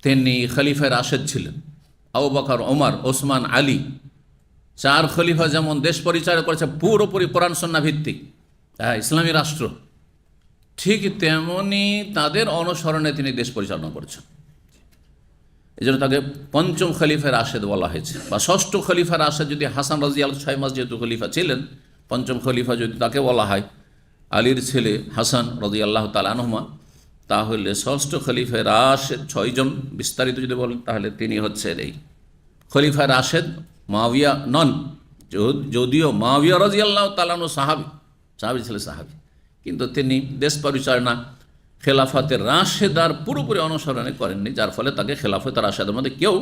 Speaker 1: তিনি খলিফা রাশেদ ছিলেন। আবু বকর, ওমর, ওসমান, আলী, 4 খলিফা যেমন দেশ পরিচালনা করেছে পুরোপুরি কোরআন সুন্নাহ ভিত্তিক ইসলামী রাষ্ট্র, ঠিক তেমনি তাদের অনুসরণে তিনি দেশ পরিচালনা করেছেন। এই জন্য তাকে 5ম খলিফা রাশেদ বলা হয়েছে, বা 6ষ্ঠ খলিফা রাশেদ যদি হাসান রাদিয়াল্লাহু 6 মাস যেহেতু খলিফা ছিলেন, 5ম খলিফা যদি তাকে বলা হয়, আলীর ছেলে হাসান রাদিয়াল্লাহু তাআলা আনহুমা, তাহলে 6ষ্ঠ খলিফা রাশেদ 6 জন। বিস্তারিত যদি বলেন তাহলে তিনি হচ্ছেন এই খলিফা রাশেদ মুআবিয়া নন, যদিও মুআবিয়া রাদিয়াল্লাহু তাআলা আনহু সাহাবী ছিলেন, সাহাবী, কিন্তু তিনি দেশ পরিচালনা খেলাফতের রাশেদার পুরোপুরি অনুসরণে করেননি, যার ফলে তাকে খেলাফতের রাশেদের মধ্যে কেউ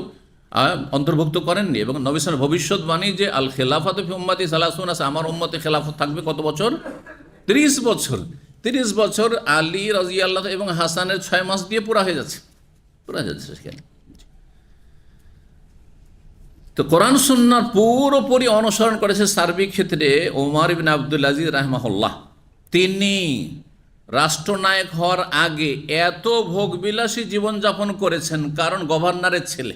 Speaker 1: অন্তর্ভুক্ত করেননি। এবং নবী সাল্লাল্লাহু আলাইহি ওয়াসাল্লাম ভবিষ্যৎবাণী যে আল খেলাফাতু ফি উম্মতি সালাসুনা, আমার উম্মতে খেলাফত থাকবে কত বছর? 30 বছর। 30 বছর আলী রাদিয়াল্লাহু এবং হাসানের 6 মাস দিয়ে পুরা হয়ে যাচ্ছে সেখানে। তো কোরআন সুন্নাহর পুরোপুরি অনুসরণ করেছে সার্বিক ক্ষেত্রে ওমর ইবনে আব্দুল আজিজ রাহিমাহুল্লাহ। তিনি রাষ্ট্রনায়ক হওয়ার আগে এত ভোগবিলাসী জীবনযাপন করেছেন, কারণ গভর্নরের ছেলে,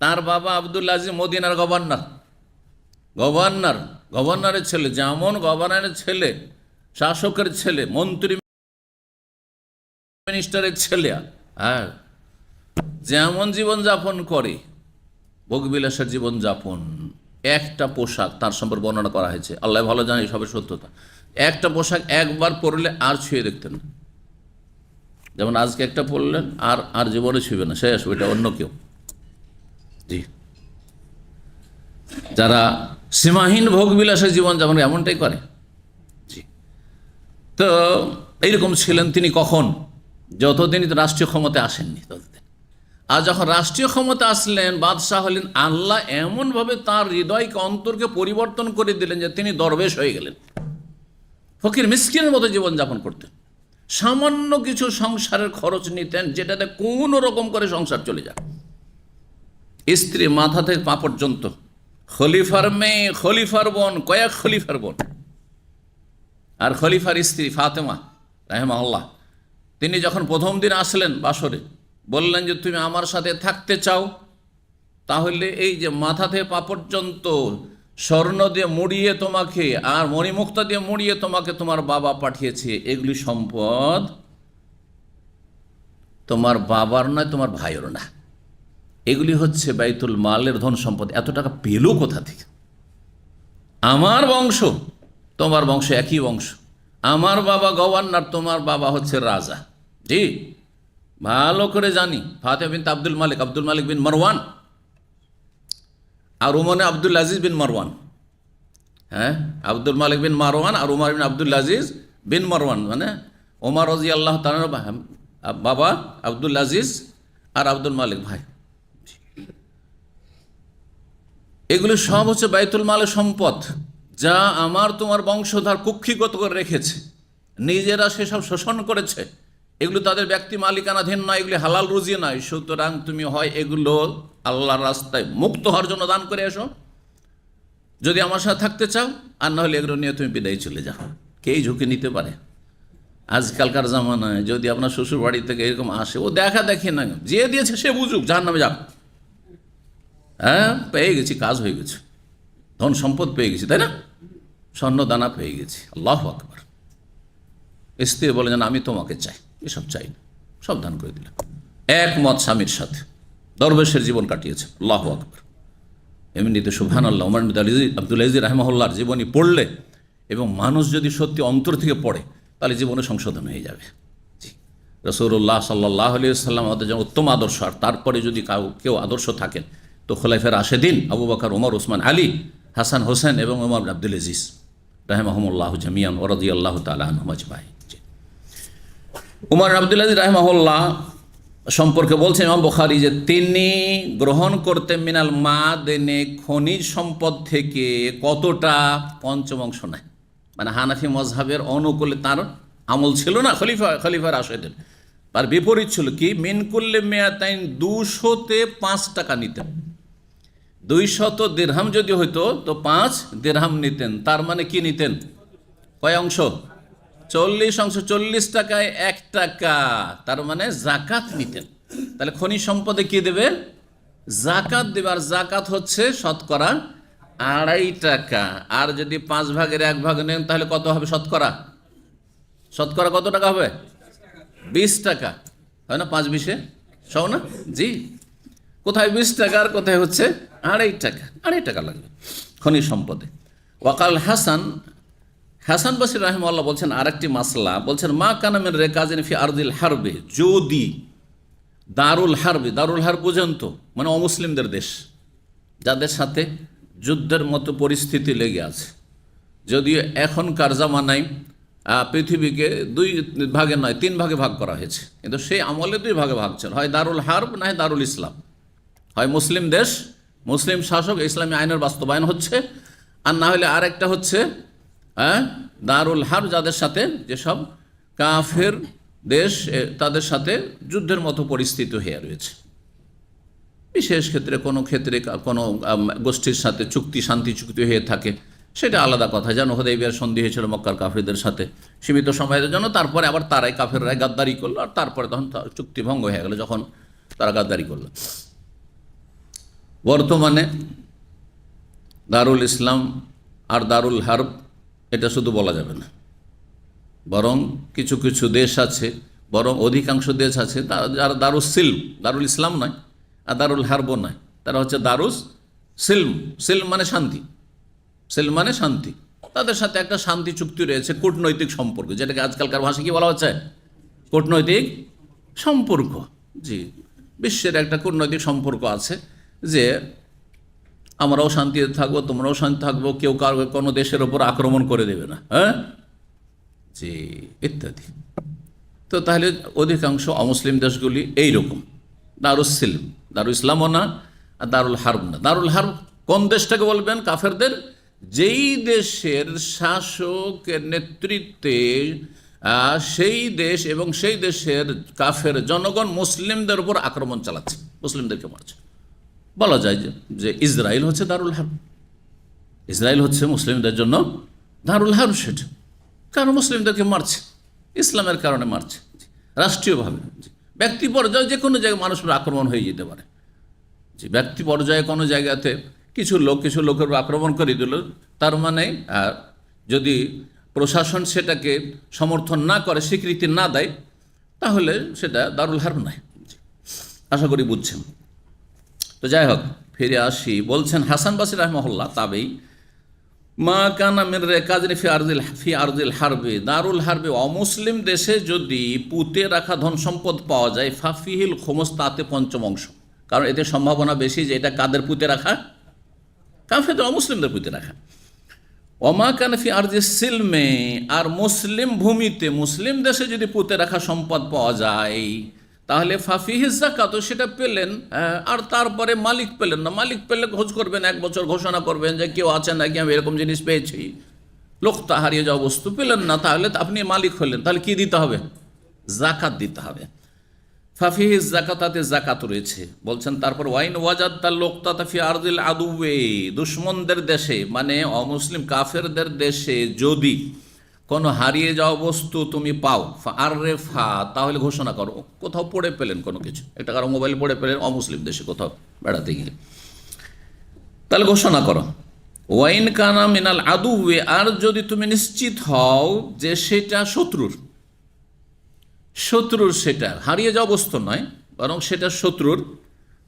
Speaker 1: তার বাবা আব্দুল আজিজ মদিনার গভর্নরের ছেলে, যেমন গভর্নরের ছেলে, শাসকের ছেলে, মন্ত্রী মিনিস্টারের ছেলে, যেমন জীবনযাপন করে, ভোগবিলাসের জীবনযাপন। একটা পোশাক তার সম্পর্কে বর্ণনা করা হয়েছে, আল্লাহ ভালো জানে সবের সত্যতা। একটা পোশাক একবার পরলে আর ছুঁয়ে দেখতেন না, যেমন আজকে একটা পরলেন আর জীবনে ছুঁবে না, শেষ, ওইটা অন্য কেউ। জি, যারা সীমাহীন ভোগবিলাসের জীবনযাপন এমনটাই করে, তো এইরকম ছিলেন তিনি কখন? যতদিন রাষ্ট্রীয় ক্ষমতায় আসেননি ততদিন। আর যখন রাষ্ট্রীয় ক্ষমতা আসলেন, বাদশাহ হলেন, আল্লাহ এমনভাবে তার হৃদয়কে, অন্তরকে পরিবর্তন করে দিলেন যে তিনি দরবেশ হয়ে গেলেন। ফকির মিসকিনের মতো জীবনযাপন করতেন। সামান্য কিছু সংসারের খরচ নিতেন, যেটাতে কোনো রকম করে সংসার চলে যায়। স্ত্রী মাথা থেকে পা পর্যন্ত, খলিফার মেয়ে, খলিফার বোন, কয়েক খলিফার বোন, আর খলিফার স্ত্রী ফাতেমা রাহিমাহুল্লাহ, তিনি যখন প্রথম দিন আসলেন বাসরে, বললেন যে তুমি আমার সাথে থাকতে চাও, তাহলে এই যে মাথা থেকে পা পর্যন্ত স্বর্ণ দিয়ে মুড়িয়ে তোমাকে আর মণিমুক্তা দিয়ে মুড়িয়ে তোমাকে তোমার বাবা পাঠিয়েছে, এগুলি সম্পদ তোমার বাবার নয়, তোমার ভাইয়েরও না, এগুলি হচ্ছে বাইতুল মালের ধন সম্পদ। এত টাকা পেলো কোথা থেকে? আমার বংশ তোমার বংশ একই বংশ, আমার বাবা গভর্নর, তোমার বাবা হচ্ছে রাজা। জি, ভালো করে জানি। ফাতেমা বিন আব্দুল মালিক বিন মারওয়ান, আর উমর আব্দুল আজিজ বিন মারওয়ান। হ্যাঁ, আব্দুল মালিক বিন মারওয়ান আর উমর বিন আব্দুল আজিজ বিন মারওয়ান, মানে ওমর রাদিয়াল্লাহু তাআলার বাবা আব্দুল আজিজ আর আব্দুল মালিক ভাই। এগুলো সব হচ্ছে বাইতুল মালের সম্পদ, যা আমার তোমার বংশধর কুক্ষিগত করে রেখেছে, নিজেরা সেসব শোষণ করেছে। এগুলো তাদের ব্যক্তি মালিকানাধীন নয়, এগুলি হালাল রুজি নয়। সুতরাং তুমি হয় এগুলো আল্লাহর রাস্তায় মুক্ত হওয়ার জন্য দান করে এসো, যদি আমার সাথে থাকতে চাও, আর না হলে এগুলো নিয়ে তুমি বিদায় চলে যাও। কেই ঝুঁকি নিতে পারে? আজকালকার জামানায় যদি আপনার শ্বশুর বাড়ি থেকে এরকম আসে, ও দেখা দেখি না, যে দিয়েছে সে বুঝুক, জাহান্নামে যাক। হ্যাঁ, পেয়ে গেছি, কাজ হয়ে গেছে, ধন সম্পদ পেয়ে গেছি, তাই না? স্বর্ণ দানা পেয়ে গেছি, আল্লাহু আকবার। স্ত্রী বলে যেন আমি তোমাকে চাই, এসব চাই না, সব দান করে দিলাম। একমত স্বামীর সাথে দরবেশের জীবন কাটিয়েছে, আল্লাহু আকবার। এমনিতে সুবহানাল্লাহ, ওমর বিন আব্দুল আজিজ রাহিমাহুল্লাহর জীবনী পড়লে এবং মানুষ যদি সত্যি অন্তর থেকে পড়ে, তাহলে জীবনে সংশোধন হয়ে যাবে। জি, রাসূলুল্লাহ সাল্লাল্লাহু আলাইহি ওয়াসাল্লাম আমাদের যেমন উত্তম আদর্শ, আর তারপরে যদি কেউ আদর্শ থাকেন তো খোলাফায়ে রাশেদিন আবু বকর, ওমর, ওসমান, আলী, হাসান, হোসেন এবং ওমর বিন আব্দুল আজিজ রাহিমাহুমুল্লাহ জামিয়ান ওয়া রাদিয়াল্লাহু তাআলা আনহুম আজমাইন। ওমর আব্দুল আজিজ রাহিমাহুল্লাহ সম্পর্কে বলছেন ইমাম বুখারী যে তিনি গ্রহণ করতেন মিনাল মাদানি, খনিজ সম্পদ থেকে কতটা? পঞ্চমাংশ নয়। মানে হানাফি মজহাবের অনুকূলে তার আমল ছিল না, খলিফা রাশেদিন। তার বিপরীত ছিল কি? মিন কুল্লি মিয়াতাইন, 200-তে 5 টাকা নিতেন। 200 দিরহাম যদি হইতো তো 5 দিরহাম নিতেন। তার মানে কি নিতেন? কয় অংশ? 40 অংশ। 40 টাকায় 1 টাকা, তার মানে জাকাত নিতেন। তাহলে খনিজ সম্পদে কি দেবে? জাকাত দেবে। আর জাকাত হচ্ছে শতকরা 2.5 টাকা। আর যদি 5 ভাগের 1 ভাগ নেন তাহলে কত হবে শতকরা? শতকরা কত টাকা হবে? 20 টাকা, হয় না? 5 20-এ 100 না? জি, কোথায় 20 টাকা আর কোথায় হচ্ছে 2.5 টাকা। 2.5 টাকা লাগবে খনিজ সম্পদে। ওয়াকাল হাসান বসরি রাহিমাহুল্লাহ বলছেন আরেকটি মাসলা, বলছেন মা কানা মিন রিকাজিন ফি আরদিল হারবে, যদি দারুল হারব বুঝেন তো, মানে অমুসলিমদের দেশ, যাদের সাথে যুদ্ধের মতো পরিস্থিতি লেগে আছে। যদিও এখনকার জামানায় পৃথিবীকে 2 ভাগে নয় 3 ভাগে ভাগ করা হয়েছে, কিন্তু সেই আমলে 2 ভাগে ভাগ ছিল, হয় দারুল হারব না হয় দারুল ইসলাম। হয় মুসলিম দেশ, মুসলিম শাসক, ইসলামী আইনের বাস্তবায়ন হচ্ছে, আর না হলে আরেকটা হচ্ছে দারুল হারব, যাদের সাথে যেসব কাফের দেশ তাদের সাথে যুদ্ধের মতো পরিস্থিতি হয়ে রয়েছে। বিশেষ ক্ষেত্রে কোনো গোষ্ঠীর সাথে শান্তি চুক্তি হয়ে থাকে, সেটা আলাদা কথা। যেন হুদাইবিয়ার সন্ধি হয়েছিল মক্কার কাফেরদের সাথে সীমিত সময়ের জন্য, তারপরে আবার তারাই কাফেররাই গাদ্দারি করলো, আর তারপরে তখন চুক্তি ভঙ্গ হয়ে গেল যখন তারা গাদ্দারি করলো। বর্তমানে দারুল ইসলাম আর দারুল হারব এটা শুধু বলা যাবে না, বরং কিছু কিছু দেশ আছে, বরং অধিকাংশ দেশ আছে যারা দারুল ইসলাম নয় আর দারুল হারবও নয়, তারা হচ্ছে দারুস সিলম মানে শান্তি, মানে শান্তি। তাদের সাথে একটা শান্তি চুক্তি রয়েছে, কূটনৈতিক সম্পর্ক, যেটাকে আজকালকার ভাষায় কি বলা হচ্ছে? কূটনৈতিক সম্পর্ক। জি, বিশ্বের একটা কূটনৈতিক সম্পর্ক আছে যে আমরাও শান্তিতে থাকবো, তোমরাও শান্তি থাকবো, কেউ কোনো দেশের ওপর আক্রমণ করে দেবে না। হ্যাঁ, যে ইত্যাদি। তো তাহলে অধিকাংশ অমুসলিম দেশগুলি এইরকম, দারুসিলম, দারুল ইসলামও না আর দারুল হার্ব না। দারুল হার্ব কোন দেশটাকে বলবেন? কাফেরদের যেই দেশের শাসকের নেতৃত্বে সেই দেশ এবং সেই দেশের কাফের জনগণ মুসলিমদের উপর আক্রমণ চালাচ্ছে, মুসলিমদেরকে মারছে। বলা যায় যে ইসরায়েল হচ্ছে দারুল হার্ব, ইসরায়েল হচ্ছে মুসলিমদের জন্য দারুল হার্ব। সেটা কারণ মুসলিমদেরকে মারছে, ইসলামের কারণে মারছে রাষ্ট্রীয়ভাবে। ব্যক্তি পর্যায়ে যে কোনো জায়গায় মানুষের আক্রমণ হয়ে যেতে পারে। যে ব্যক্তি পর্যায়ে কোনো জায়গাতে কিছু লোকের আক্রমণ করে দিল, তার মানে যদি প্রশাসন সেটাকে সমর্থন না করে, স্বীকৃতি না দেয়, তাহলে সেটা দারুল হার্ব নয়। আশা করি বুঝছেন। তো যাই হোক, ফিরে আসি। বলছেন হাসান বাসরি রাহিমাহুল্লাহ, তাবেই, মা কানা মিন রিকাজিন ফি আরদিল হারবে, দারুল হারবে অমুসলিম দেশে যদি পুঁতে রাখা ধন সম্পদ পাওয়া যায়, ফাফিহিল খুমুস, তাতে পঞ্চম অংশ। কারণ এতে সম্ভাবনা বেশি যে এটা কাদের পুঁতে রাখা? কাফেরদের, অমুসলিমদের পুঁতে রাখা। ওমা কানা ফি আরদি সিলমে, আর মুসলিম ভূমিতে, মুসলিম দেশে যদি পুঁতে রাখা সম্পদ পাওয়া যায়, তাহলে ফাফিহি যাকাত, সেটা পেলেন, আর তারপরে মালিক পেলেন না। মালিক পেলে খোঁজ করবেন, 1 বছর ঘোষণা করবেন যে কেউ আছে নাকি, আমি এরকম জিনিস পেয়েছি। লোকটা হারিয়ে যাওয়া বস্তু পেলেন না, তাহলে আপনি মালিক হলেন, তাহলে কি দিতে হবে? জাকাত দিতে হবে। ফাফিহি জাকাতাতে জাকাত রয়েছে। বলছেন তারপর ওয়াইন ওয়াজাদ তার লোকতা ফি আরদিল আদুবে, দুশ্মনদের দেশে, মানে অমুসলিম কাফেরদের দেশে যদি কোনো হারিয়ে যাওয়া বস্তু তুমি পাও, আর রেফা, তাহলে ঘোষণা করো। কোথাও পড়ে পেলেন কোনো কিছু, একটা কারো মোবাইল পড়ে পেলেন অমুসলিম দেশে কোথাও বেড়াতে গিয়ে, তাহলে ঘোষণা করো। ওয়াইন কানা মিনাল আদুবে, আর যদি তুমি নিশ্চিত হও যে সেটা শত্রুর, সেটা হারিয়ে যাওয়া বস্তু নয়, বরং সেটা শত্রুর,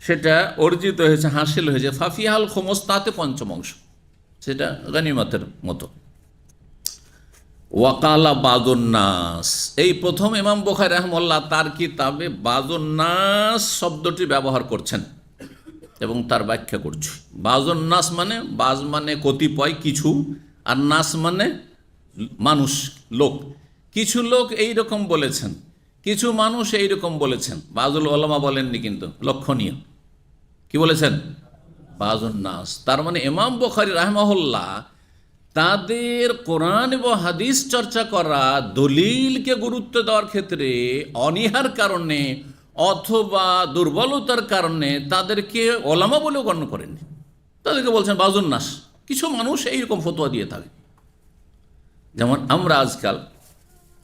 Speaker 1: সেটা অর্জিত হয়েছে, হাসিল হয়েছে, ফাফিহাল খুমুস, তাতে পঞ্চম অংশ, সেটা গনিমতের মতো। ওয়াকালা বাদুন্নাস, এই প্রথম ইমাম বুখারী রাহিমাহুল্লাহ তার কিতাবে বাদুন্নাস শব্দটি ব্যবহার করছেন এবং তার ব্যাখ্যা করছি। বাজুন্নাস মানে, বাজ মানে কতিপয়, কিছু, আর নাস মানে মানুষ, লোক। কিছু লোক এইরকম বলেছেন, কিছু মানুষ এইরকম বলেছেন। বাজুল উলামা বলেননি, কিন্তু লক্ষণীয়। কি বলেছেন? বাজুন্নাস। তার মানে ইমাম বুখারী রাহিমাহুল্লাহ তাদের কোরআন এবং হাদিস চর্চা করা, দলিলকে গুরুত্ব দেওয়ার ক্ষেত্রে অনীহার কারণে অথবা দুর্বলতার কারণে তাদেরকে ওলামা বলেও গণ্য করেননি, তাদেরকে বলছেন বাজুন্নাস। কিছু মানুষ এইরকম ফতোয়া দিয়ে থাকে। যেমন আমরা আজকাল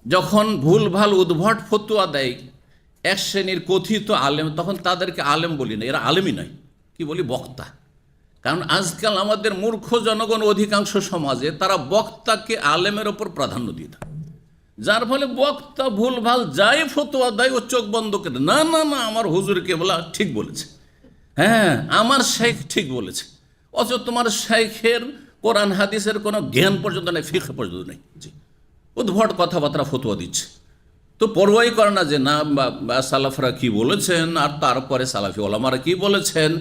Speaker 1: যখন ভুলভাল উদ্ভট ফতোয়া দেয় এক শ্রেণীর কথিত আলেম, তখন তাদেরকে আলেম বলি না, এরা আলেমই নয়, কি বলি? বক্তা। কারণ আজকাল আমাদের মূর্খ জনগণ অধিকাংশ সমাজে তারা বক্তাকে আলেমের ওপর প্রাধান্য দিয়ে থাকে, যার ফলে বক্তা ভুলভাল যাই ফতোয়া দেয় ও চোখ বন্ধ করে, না না না, আমার হুজুরকে বলা ঠিক বলেছে, হ্যাঁ আমার শেখ ঠিক বলেছে, অথচ তোমার শেখের কোরআন হাদিসের কোনো জ্ঞান পর্যন্ত নেই, ফিকহ পর্যন্ত নেই। জি, উদ্ভট কথাবার্তা ফতোয়া দিচ্ছে, তো পরোয়াই করে না যে না সালাফরা কি বলেছেন, আর তারপরে সালাফি ওলামারা কি বলেছেন।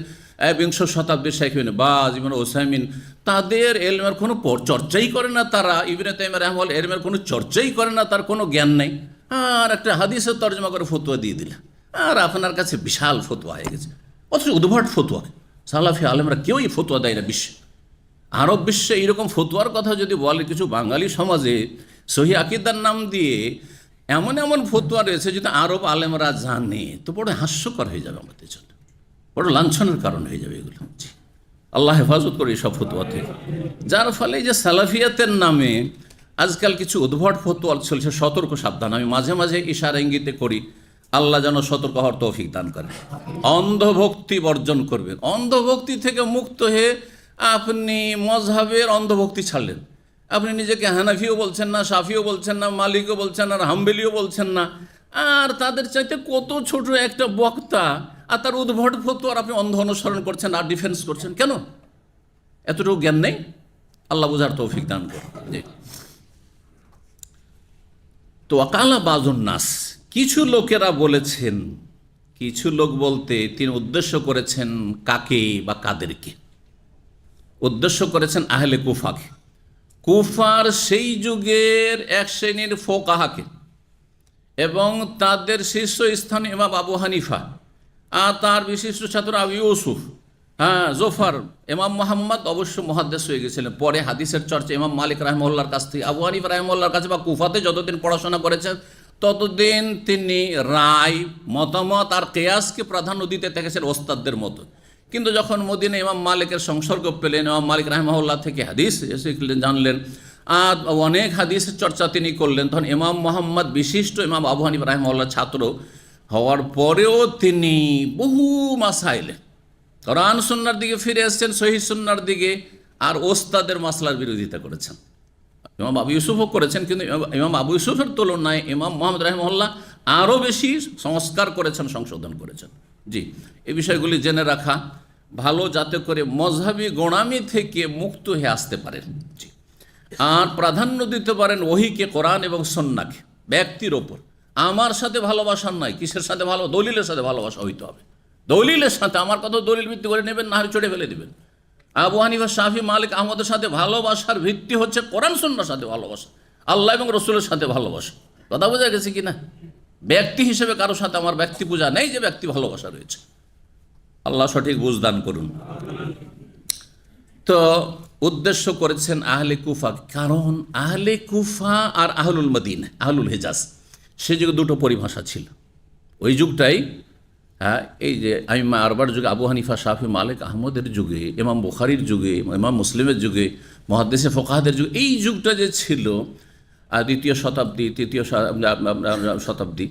Speaker 1: 20 শতাব্দীর শেখ বাজ, ইবনে উসাইমিন, তাদের এলমের কোনো চর্চাই করে না তারা। ইবনে তাইমিয়া রাহিমাহুল্লাহ এলমের কোনো চর্চাই করে না, তার কোনো জ্ঞান নেই, আর একটা হাদিসের তর্জমা করে ফতোয়া দিয়ে দিলে, আর আপনার কাছে বিশাল ফতোয়া হয়ে গেছে। অথচ উদ্ভট ফতোয়া, সালাফি আলেমরা কেউই ফতোয়া দেয় না বিশ্বে। আরব বিশ্বে এইরকম ফতোয়ার কথা যদি বলে, কিছু বাঙালি সমাজে সহি আকীদার নাম দিয়ে এমন এমন ফতোয়া রয়েছে, যদি আরব আলেমরা জানে তো বড় হাস্যকর হয়ে যাবে, আমাদের জন্য বড় লাঞ্ছনের কারণ হয়ে যাবে এগুলো। আল্লাহ হেফাজত করে এইসব ফতোয়া থেকে। যার ফলে যে সালাফিয়াতের নামে আজকাল কিছু উদ্ভট ফতোয়া চলছে, সতর্ক সাবধান। আমি মাঝে মাঝে ইশারা ইঙ্গিতে করি, আল্লাহ যেন সতর্ক হওয়ার তৌফিক দান করে। অন্ধভক্তি বর্জন করবেন, অন্ধভক্তি থেকে মুক্ত হয়ে আপনি মজহাবের অন্ধভক্তি ছাড়লেন। আপনি নিজেকে হানাফিও বলছেন না, শাফিও বলছেন না, মালিকও বলছেন না, আর হাম্বেলিও বলছেন না, আর তাদের চাইতে কত ছোট একটা বক্তা, আর তার উদ্ভট ফতোয়ার আপনি অন্ধ অনুসরণ করছেন আর ডিফেন্স করছেন কেন? এতটুকু জ্ঞান নেই? আল্লাহ বুঝার তৌফিক দান করুন। তো ওয়াকালা বাজুন্নাস, কিছু লোকেরা বলেছেন, কিছু লোক বলতে তিনি উদ্দেশ্য করেছেন কাকে বা কাদেরকে? উদ্দেশ্য করেছেন আহলে কুফাকে। কুফার সেই যুগের এক শ্রেণীর ফোকাহাকে এবং তাদের শীর্ষস্থানে ইমাম আবু হানিফা আর তার বিশিষ্ট ছাত্র আবু ইউসুফ, জোফার, ইমাম মোহাম্মদ অবশ্য মুহাদ্দিস হয়ে গেছিলেন। পরে হাদিসের চর্চা ইমাম মালিক রাহিমাহুল্লাহর কাছ থেকে, আবু হানিফা রাহিমাহুল্লাহর কাছে বা কুফাতে যতদিন পড়াশোনা করেছেন ততদিন তিনি রায়, মতামত আর কেয়াসকে প্রাধান্য দিতে থেকেছেন ওস্তাদদের মতো। কিন্তু যখন মদিনা ইমাম মালিকের সংসর্গ পেলেন, ইমাম মালিক রাহিমাহুল্লাহ থেকে হাদিস শিখলেন, জানলেন, আর অনেক হাদিসের চর্চা তিনি করলেন, তখন ইমাম মোহাম্মদ বিশিষ্ট ইমাম আবু হানিফা রাহিমাহুল্লাহর ছাত্র হওয়ার পরেও তিনি বহু মাসাইলে কোরআন সুন্নাহর দিকে ফিরে এসেছেন, সহিহ সুন্নাহর দিকে, আর ওস্তাদের মাসলার বিরোধিতা করেছেন। ইমাম আবু ইউসুফও করেছেন, কিন্তু ইমাম আবু ইউসুফের তুলনায় ইমাম মোহাম্মদ রাহিমাহুল্লাহ আরও বেশি সংস্কার করেছেন, সংশোধন করেছেন। জি, এই বিষয়গুলি জেনে রাখা ভালো, যাতে করে মজহাবি গোঁড়ামি থেকে মুক্ত হয়ে আসতে পারেন। জি, আর প্রাধান্য দিতে পারেন ওহীকে, কোরআন এবং সুন্নাহকে ব্যক্তির ওপর। আমার সাথে ভালোবাসার নয়, কিসের সাথে ভালো? দলিলের সাথে ভালোবাসা হইতে হবে। দলিলের সাথে, আমার কথা দলিল ভিত্তি করে নেবেন, না হয় চড়ে ফেলে দেবেন। আবু হানিফা, শাফি, মালিক, আহমদের সাথে ভালোবাসার ভিত্তি হচ্ছে কোরআন সুন্নাহর সাথে ভালোবাসা, আল্লাহ এবং রসুলের সাথে ভালোবাসা। কথা বোঝা গেছে কি না? ব্যক্তি হিসেবে কারোর সাথে আমার ব্যক্তি পূজা নেই, যে ব্যক্তি ভালোবাসা রয়েছে। আল্লাহ সঠিক বুঝদান করুন। তো উদ্দেশ্য করেছেন আহলে কুফা, কারণ আহলে কুফা আর আহলুল মদিনা, আহলুল হেজাজ, সে যুগে দুটো পরিভাষা ছিল। ওই যুগটাই, এই যে আইম্মা আরবার যুগে, আবু হানিফা, শাফি, মালিক, আহমদের যুগে, ইমাম বুখারীর যুগে, ইমাম মুসলিমের যুগে, মুহাদ্দিসে ফোকাহাদের যুগে, এই যুগটা যে ছিল দ্বিতীয় শতাব্দী, তৃতীয় শতাব্দী,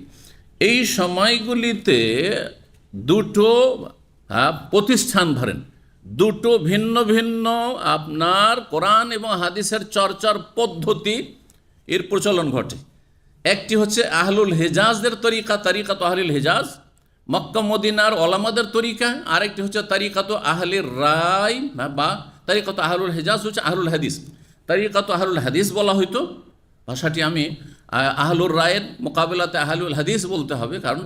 Speaker 1: এই সময়গুলিতে দুটো প্রতিষ্ঠান ধরেন, দুটো ভিন্ন ভিন্ন আপনার কোরআন এবং হাদিসের চর্চার পদ্ধতি এর প্রচলন ঘটে। একটি হচ্ছে আহলুল হেজাজদের তরিকা, তারিকাত আহলুল হেজাজ, মক্কা মদিনার ওলামাদের তরিকা। আরেকটি হচ্ছে তারিকাত আহলির রায় বা তারিকাত আহলুল হেজাজ হচ্ছে আহলুল হাদিস। তারিকাত আহলুল হাদিস বলা হইতো, ভাষাটি আমি আহলুর রায়ের মোকাবিলাতে আহলুল হাদিস বলতে হবে, কারণ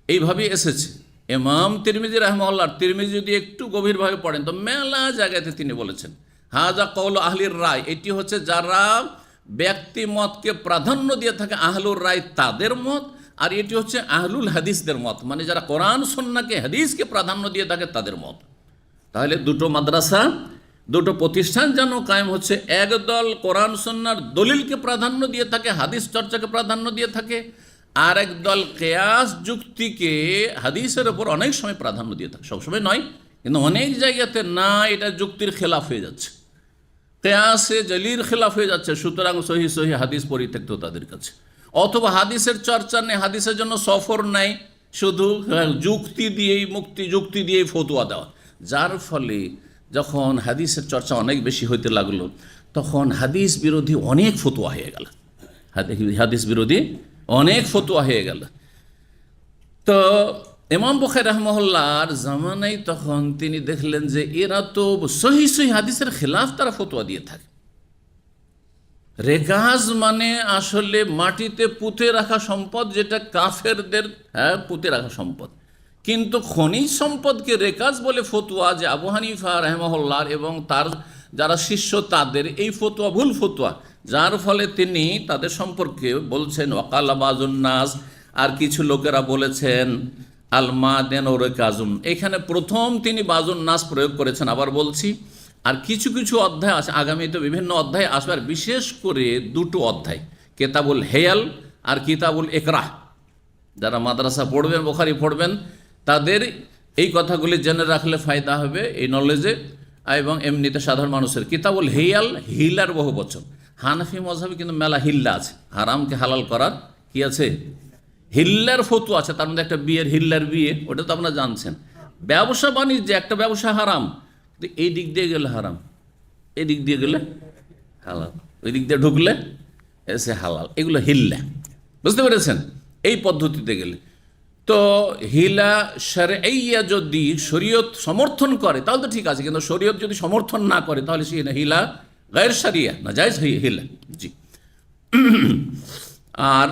Speaker 1: এইভাবেই এসেছে। ইমাম তিরমিজি রাহিমাহুল্লাহ, তিরমিজি যদি একটু গভীরভাবে পড়েন তো মেলা জায়গাতে তিনি বলেছেন হাজা কওল আহলির রায়, এটি হচ্ছে যারা ব্যক্তি মতকে প্রাধান্য দিয়ে থাকে আহলুর রায় তাদের মত, আর এটি হচ্ছে আহলুল হাদিসদের মত, মানে যারা কোরআন সুন্নাহকে, হাদিসকে প্রাধান্য দিয়ে থাকে তাদের মত। তাহলে দুটো মাদ্রাসা, দুটো প্রতিষ্ঠান যেন কায়েম হচ্ছে। একদল কোরআন সুন্নাহর দলিলকে প্রাধান্য দিয়ে থাকে, হাদিস চর্চাকে প্রাধান্য দিয়ে থাকে, আর একদল কেয়াস যুক্তিকে হাদিসের ওপর অনেক সময় প্রাধান্য দিয়ে থাকে। সবসময় নয়, কিন্তু অনেক জায়গাতে না, এটা যুক্তির খেলাফ হয়ে যাচ্ছে, কেয়াসে জলির খেলাফ হয়ে যাচ্ছে, সুতরাং সহি সহি হাদিস পরিত্যক্ত তাদের কাছে। অথবা হাদিসের চর্চা নেই, হাদিসের জন্য সফর নাই, শুধু যুক্তি দিয়েই যুক্তি দিয়েই ফতুয়া দেওয়া, যার ফলে যখন হাদিসের চর্চা অনেক বেশি হইতে লাগলো তখন হাদিস বিরোধী অনেক ফতুয়া হয়ে গেল, হাদিস বিরোধী অনেক ফতুয়া হয়ে গেল। তো ইমাম বুখারী রাহিমাহুল্লাহর জামানায় তখন তিনি দেখলেন যে এরা তো সহি সহি হাদিসের খেলাফ তারা ফতুয়া দিয়ে থাকে। রেকাজ মানে আসলে মাটিতে পুঁতে রাখা সম্পদ, যেটা কাফেরদের পুঁতে রাখা সম্পদ, কিন্তু খনিজ সম্পদকে রেকাজ বলে ফতুয়া, যে আবু হানিফা রাহিমাহুল্লাহ এবং তার যারা শিষ্য তাদের এই ফতুয়া ভুল ফতুয়া, যার ফলে তিনি তাদের সম্পর্কে বলছেন ওয়াকালা বাজুন নাস, আর কিছু লোকেরা বলেছেন আল মাদেন ও রেকাজুন। এখানে প্রথম তিনি বাজুন নাস প্রয়োগ করেছেন, আবার বলছি। আর কিছু কিছু অধ্যায় আছে, আগামীতে বিভিন্ন অধ্যায় আসবে, আর বিশেষ করে দুটো অধ্যায়, কিতাবুল হেয়াল আর কিতাবুল ইকরাহ। যারা মাদ্রাসা পড়বেন, বুখারী পড়বেন, তাদের এই কথাগুলি জেনে রাখলে ফায়দা হবে এই নলেজে, এবং এমনিতে সাধারণ মানুষের। কিতাবুল হেয়াল, হিলার বহু বচন। হানাফি মযহাবে কিন্তু মেলা হিল্লা আছে, হারামকে হালাল করার কি আছে, হিল্লার ফতোয়া আছে। তার মধ্যে একটা বিয়ের, হিল্লার বিয়ে, ওটা তো আপনারা জানছেন। ব্যবসা বাণিজ্যে একটা ব্যবসা হারাম, এই দিক দিয়ে গেলে হারাম, এই দিক দিয়ে গেলে হালাল, ওই দিক দিয়ে ঢুকলে এসে হালাল, এগুলো হিল্লা, বুঝতে পেরেছেন? এই পদ্ধতিতে গেলে তো হিলা শারঈয়া যদি শরীয়ত সমর্থন করে তাহলে তো ঠিক আছে, কিন্তু শরীয়ত যদি সমর্থন না করে তাহলে সে হিলা গায়র শারিয়া, না জায়েজ হিলা। জি, আর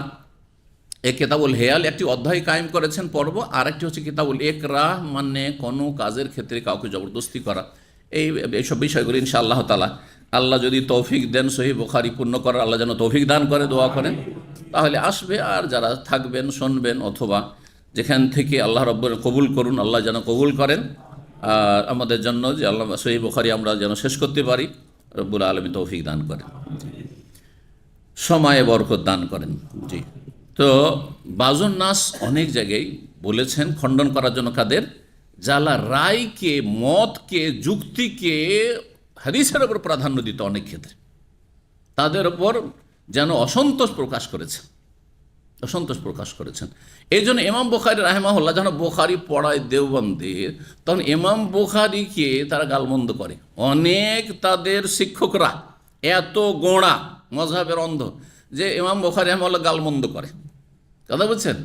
Speaker 1: এ কিতাবুল হেয়াল একটি অধ্যায় কায়েম করেছেন পর্ব, আর একটি হচ্ছে কিতাবুল ইকরাহ, মানে কোনো কাজের ক্ষেত্রে কাউকে জবরদস্তি করা। এইসব বিষয়গুলি ইনশাআল্লাহ তাআলা আল্লাহ যদি তৌফিক দেন সহিহ বুখারী পূর্ণ করার, আল্লাহ যেন তৌফিক দান করে, দোয়া করেন, তাহলে আসবে। আর যারা থাকবেন শুনবেন, অথবা যেখান থেকে আল্লাহ রব্বুল কবুল করুন, আল্লাহ যেন কবুল করেন আর আমাদের জন্য, যে আল্লাহ সহিহ বুখারী আমরা যেন শেষ করতে পারি, রব্বুল আলামিন তৌফিক দান করেন, সময়ে বরকত দান করেন। জি, তো বাজুন নাস অনেক জায়গায় বলেছেন খণ্ডন করার জন্য কাদের, যারা রায়কে, মতকে, যুক্তিকে হাদিসের উপর প্রাধান্য দিত অনেক ক্ষেত্রে, তাদের ওপর যেন অসন্তোষ প্রকাশ করেছেন। এই জন্য ইমাম বুখারী রাহিমাহুল্লাহ যখন বুখারী পড়ায় দেওবন্দে, তখন ইমাম বুখারীকে তারা গালমন্দ করে। অনেক তাদের শিক্ষকরা এত গোঁড়া, মযহাবের অন্ধ, যে ইমাম বুখারী রাহিমাহুল্লাহ গালমন্দ করে, কথা বুঝছেন।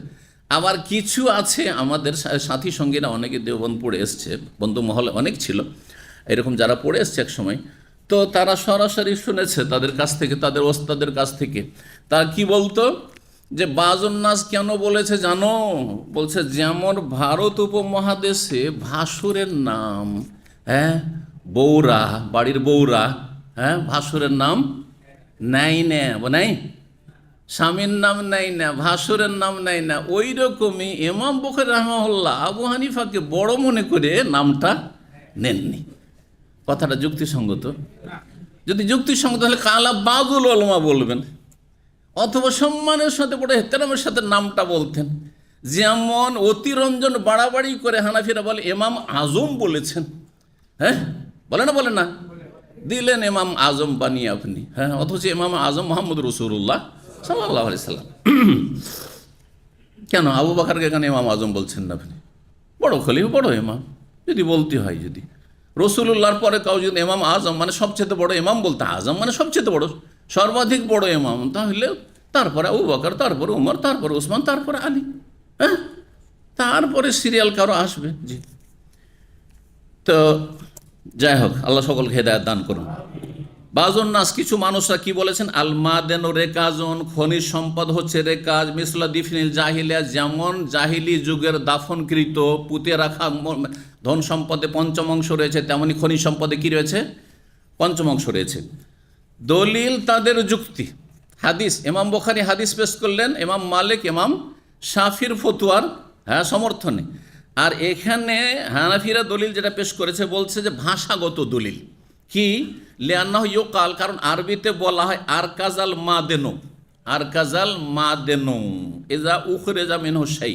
Speaker 1: আবার কিছু আছে আমাদের সাথী সঙ্গীরা, অনেকে দেওবন্দ পড়ে এসছে, বন্ধু মহলে অনেক ছিল এরকম যারা পড়ে এসছে এক সময়, তো তারা সরাসরি শুনেছে তাদের কাছ থেকে, তাদের ওস্তাদের কাছ থেকে। তারা কি বলতো, যে বাজুন নাস কেন বলেছে জানো, বলছে যেমন ভারত উপমহাদেশে ভাসুরের নাম, হ্যাঁ, বৌরা, বাড়ির বৌরা, হ্যাঁ, ভাসুরের নাম নেয় না, নাই, স্বামীর নাম নেয় না, ভাসুরের নাম নেয় না, ওই রকমই ইমাম বুখারী রাহিমাহুল্লাহ আবু হানিফাকে বড় মনে করে নামটা নেননি। কথাটা যুক্তিসঙ্গত? যদি যুক্তিসঙ্গত হলে কালা বাজুল উলামা বলবেন, অথবা সম্মানের সাথে বড় এহতেরামের সাথে নামটা বলতেন। যেমন অতিরঞ্জন বাড়াবাড়ি করে হানাফিরা বলে ইমাম আজম বলেছেন, হ্যাঁ, বলে না, দিলেন ইমাম আজম বানিয়ে আপনি, হ্যাঁ, অথচ ইমাম আজম মুহাম্মদ রাসূলুল্লাহ সাল্লাল্লাহু আলাইহি সাল্লাম। কেন আবু বকরকে কেন ইমাম আজম বলছেন না আপনি? বড় খলিফা, বড় ইমাম যদি বলতে হয়, যদি রাসূলুল্লাহর পরে কাউ যদি ইমাম আজম মানে সবচেয়ে বড় ইমাম বলতে, আজম মানে সবচেয়ে বড়, সর্বাধিক বড় ইমাম, তাহলে তারপরে আবু বকর, তারপরে উমর, তারপরে উসমান, তারপরে আলী, হ্যাঁ, তারপরে সিরিয়াল কারো আসবে। জি, তো যাই হোক, আল্লাহ সকলকে হেদায়েত দান করুন। বাজুন নাস, কিছু মানুষরা কি বলেছেন, আল মাদেন রেকাজন, খনিজ সম্পদ হচ্ছে রেকাজ, মিসলা দিফনিল জাহিলিয়া, যেমন জাহিলি যুগের দাফনকৃত পুঁতে রাখা ধন সম্পদে পঞ্চম অংশ রয়েছে, তেমনি খনিজ সম্পদে কি রয়েছে, পঞ্চম অংশ রয়েছে। দলিল তাদের যুক্তি, হাদিস, ইমাম বুখারী হাদিস পেশ করলেন ইমাম মালিক, ইমাম শাফির ফতুয়ার, হ্যাঁ, সমর্থনে। আর এখানে হানাফিরা দলিল যেটা পেশ করেছে, বলছে যে ভাষাগত দলিল কি, লিআন্নাহু ইউকাল, কারণ আরবিতে বলা হয় আরকাজাল মাদেনু, আরকাজাল মাদেনু ইজা উখরিজা মিনহু শাই।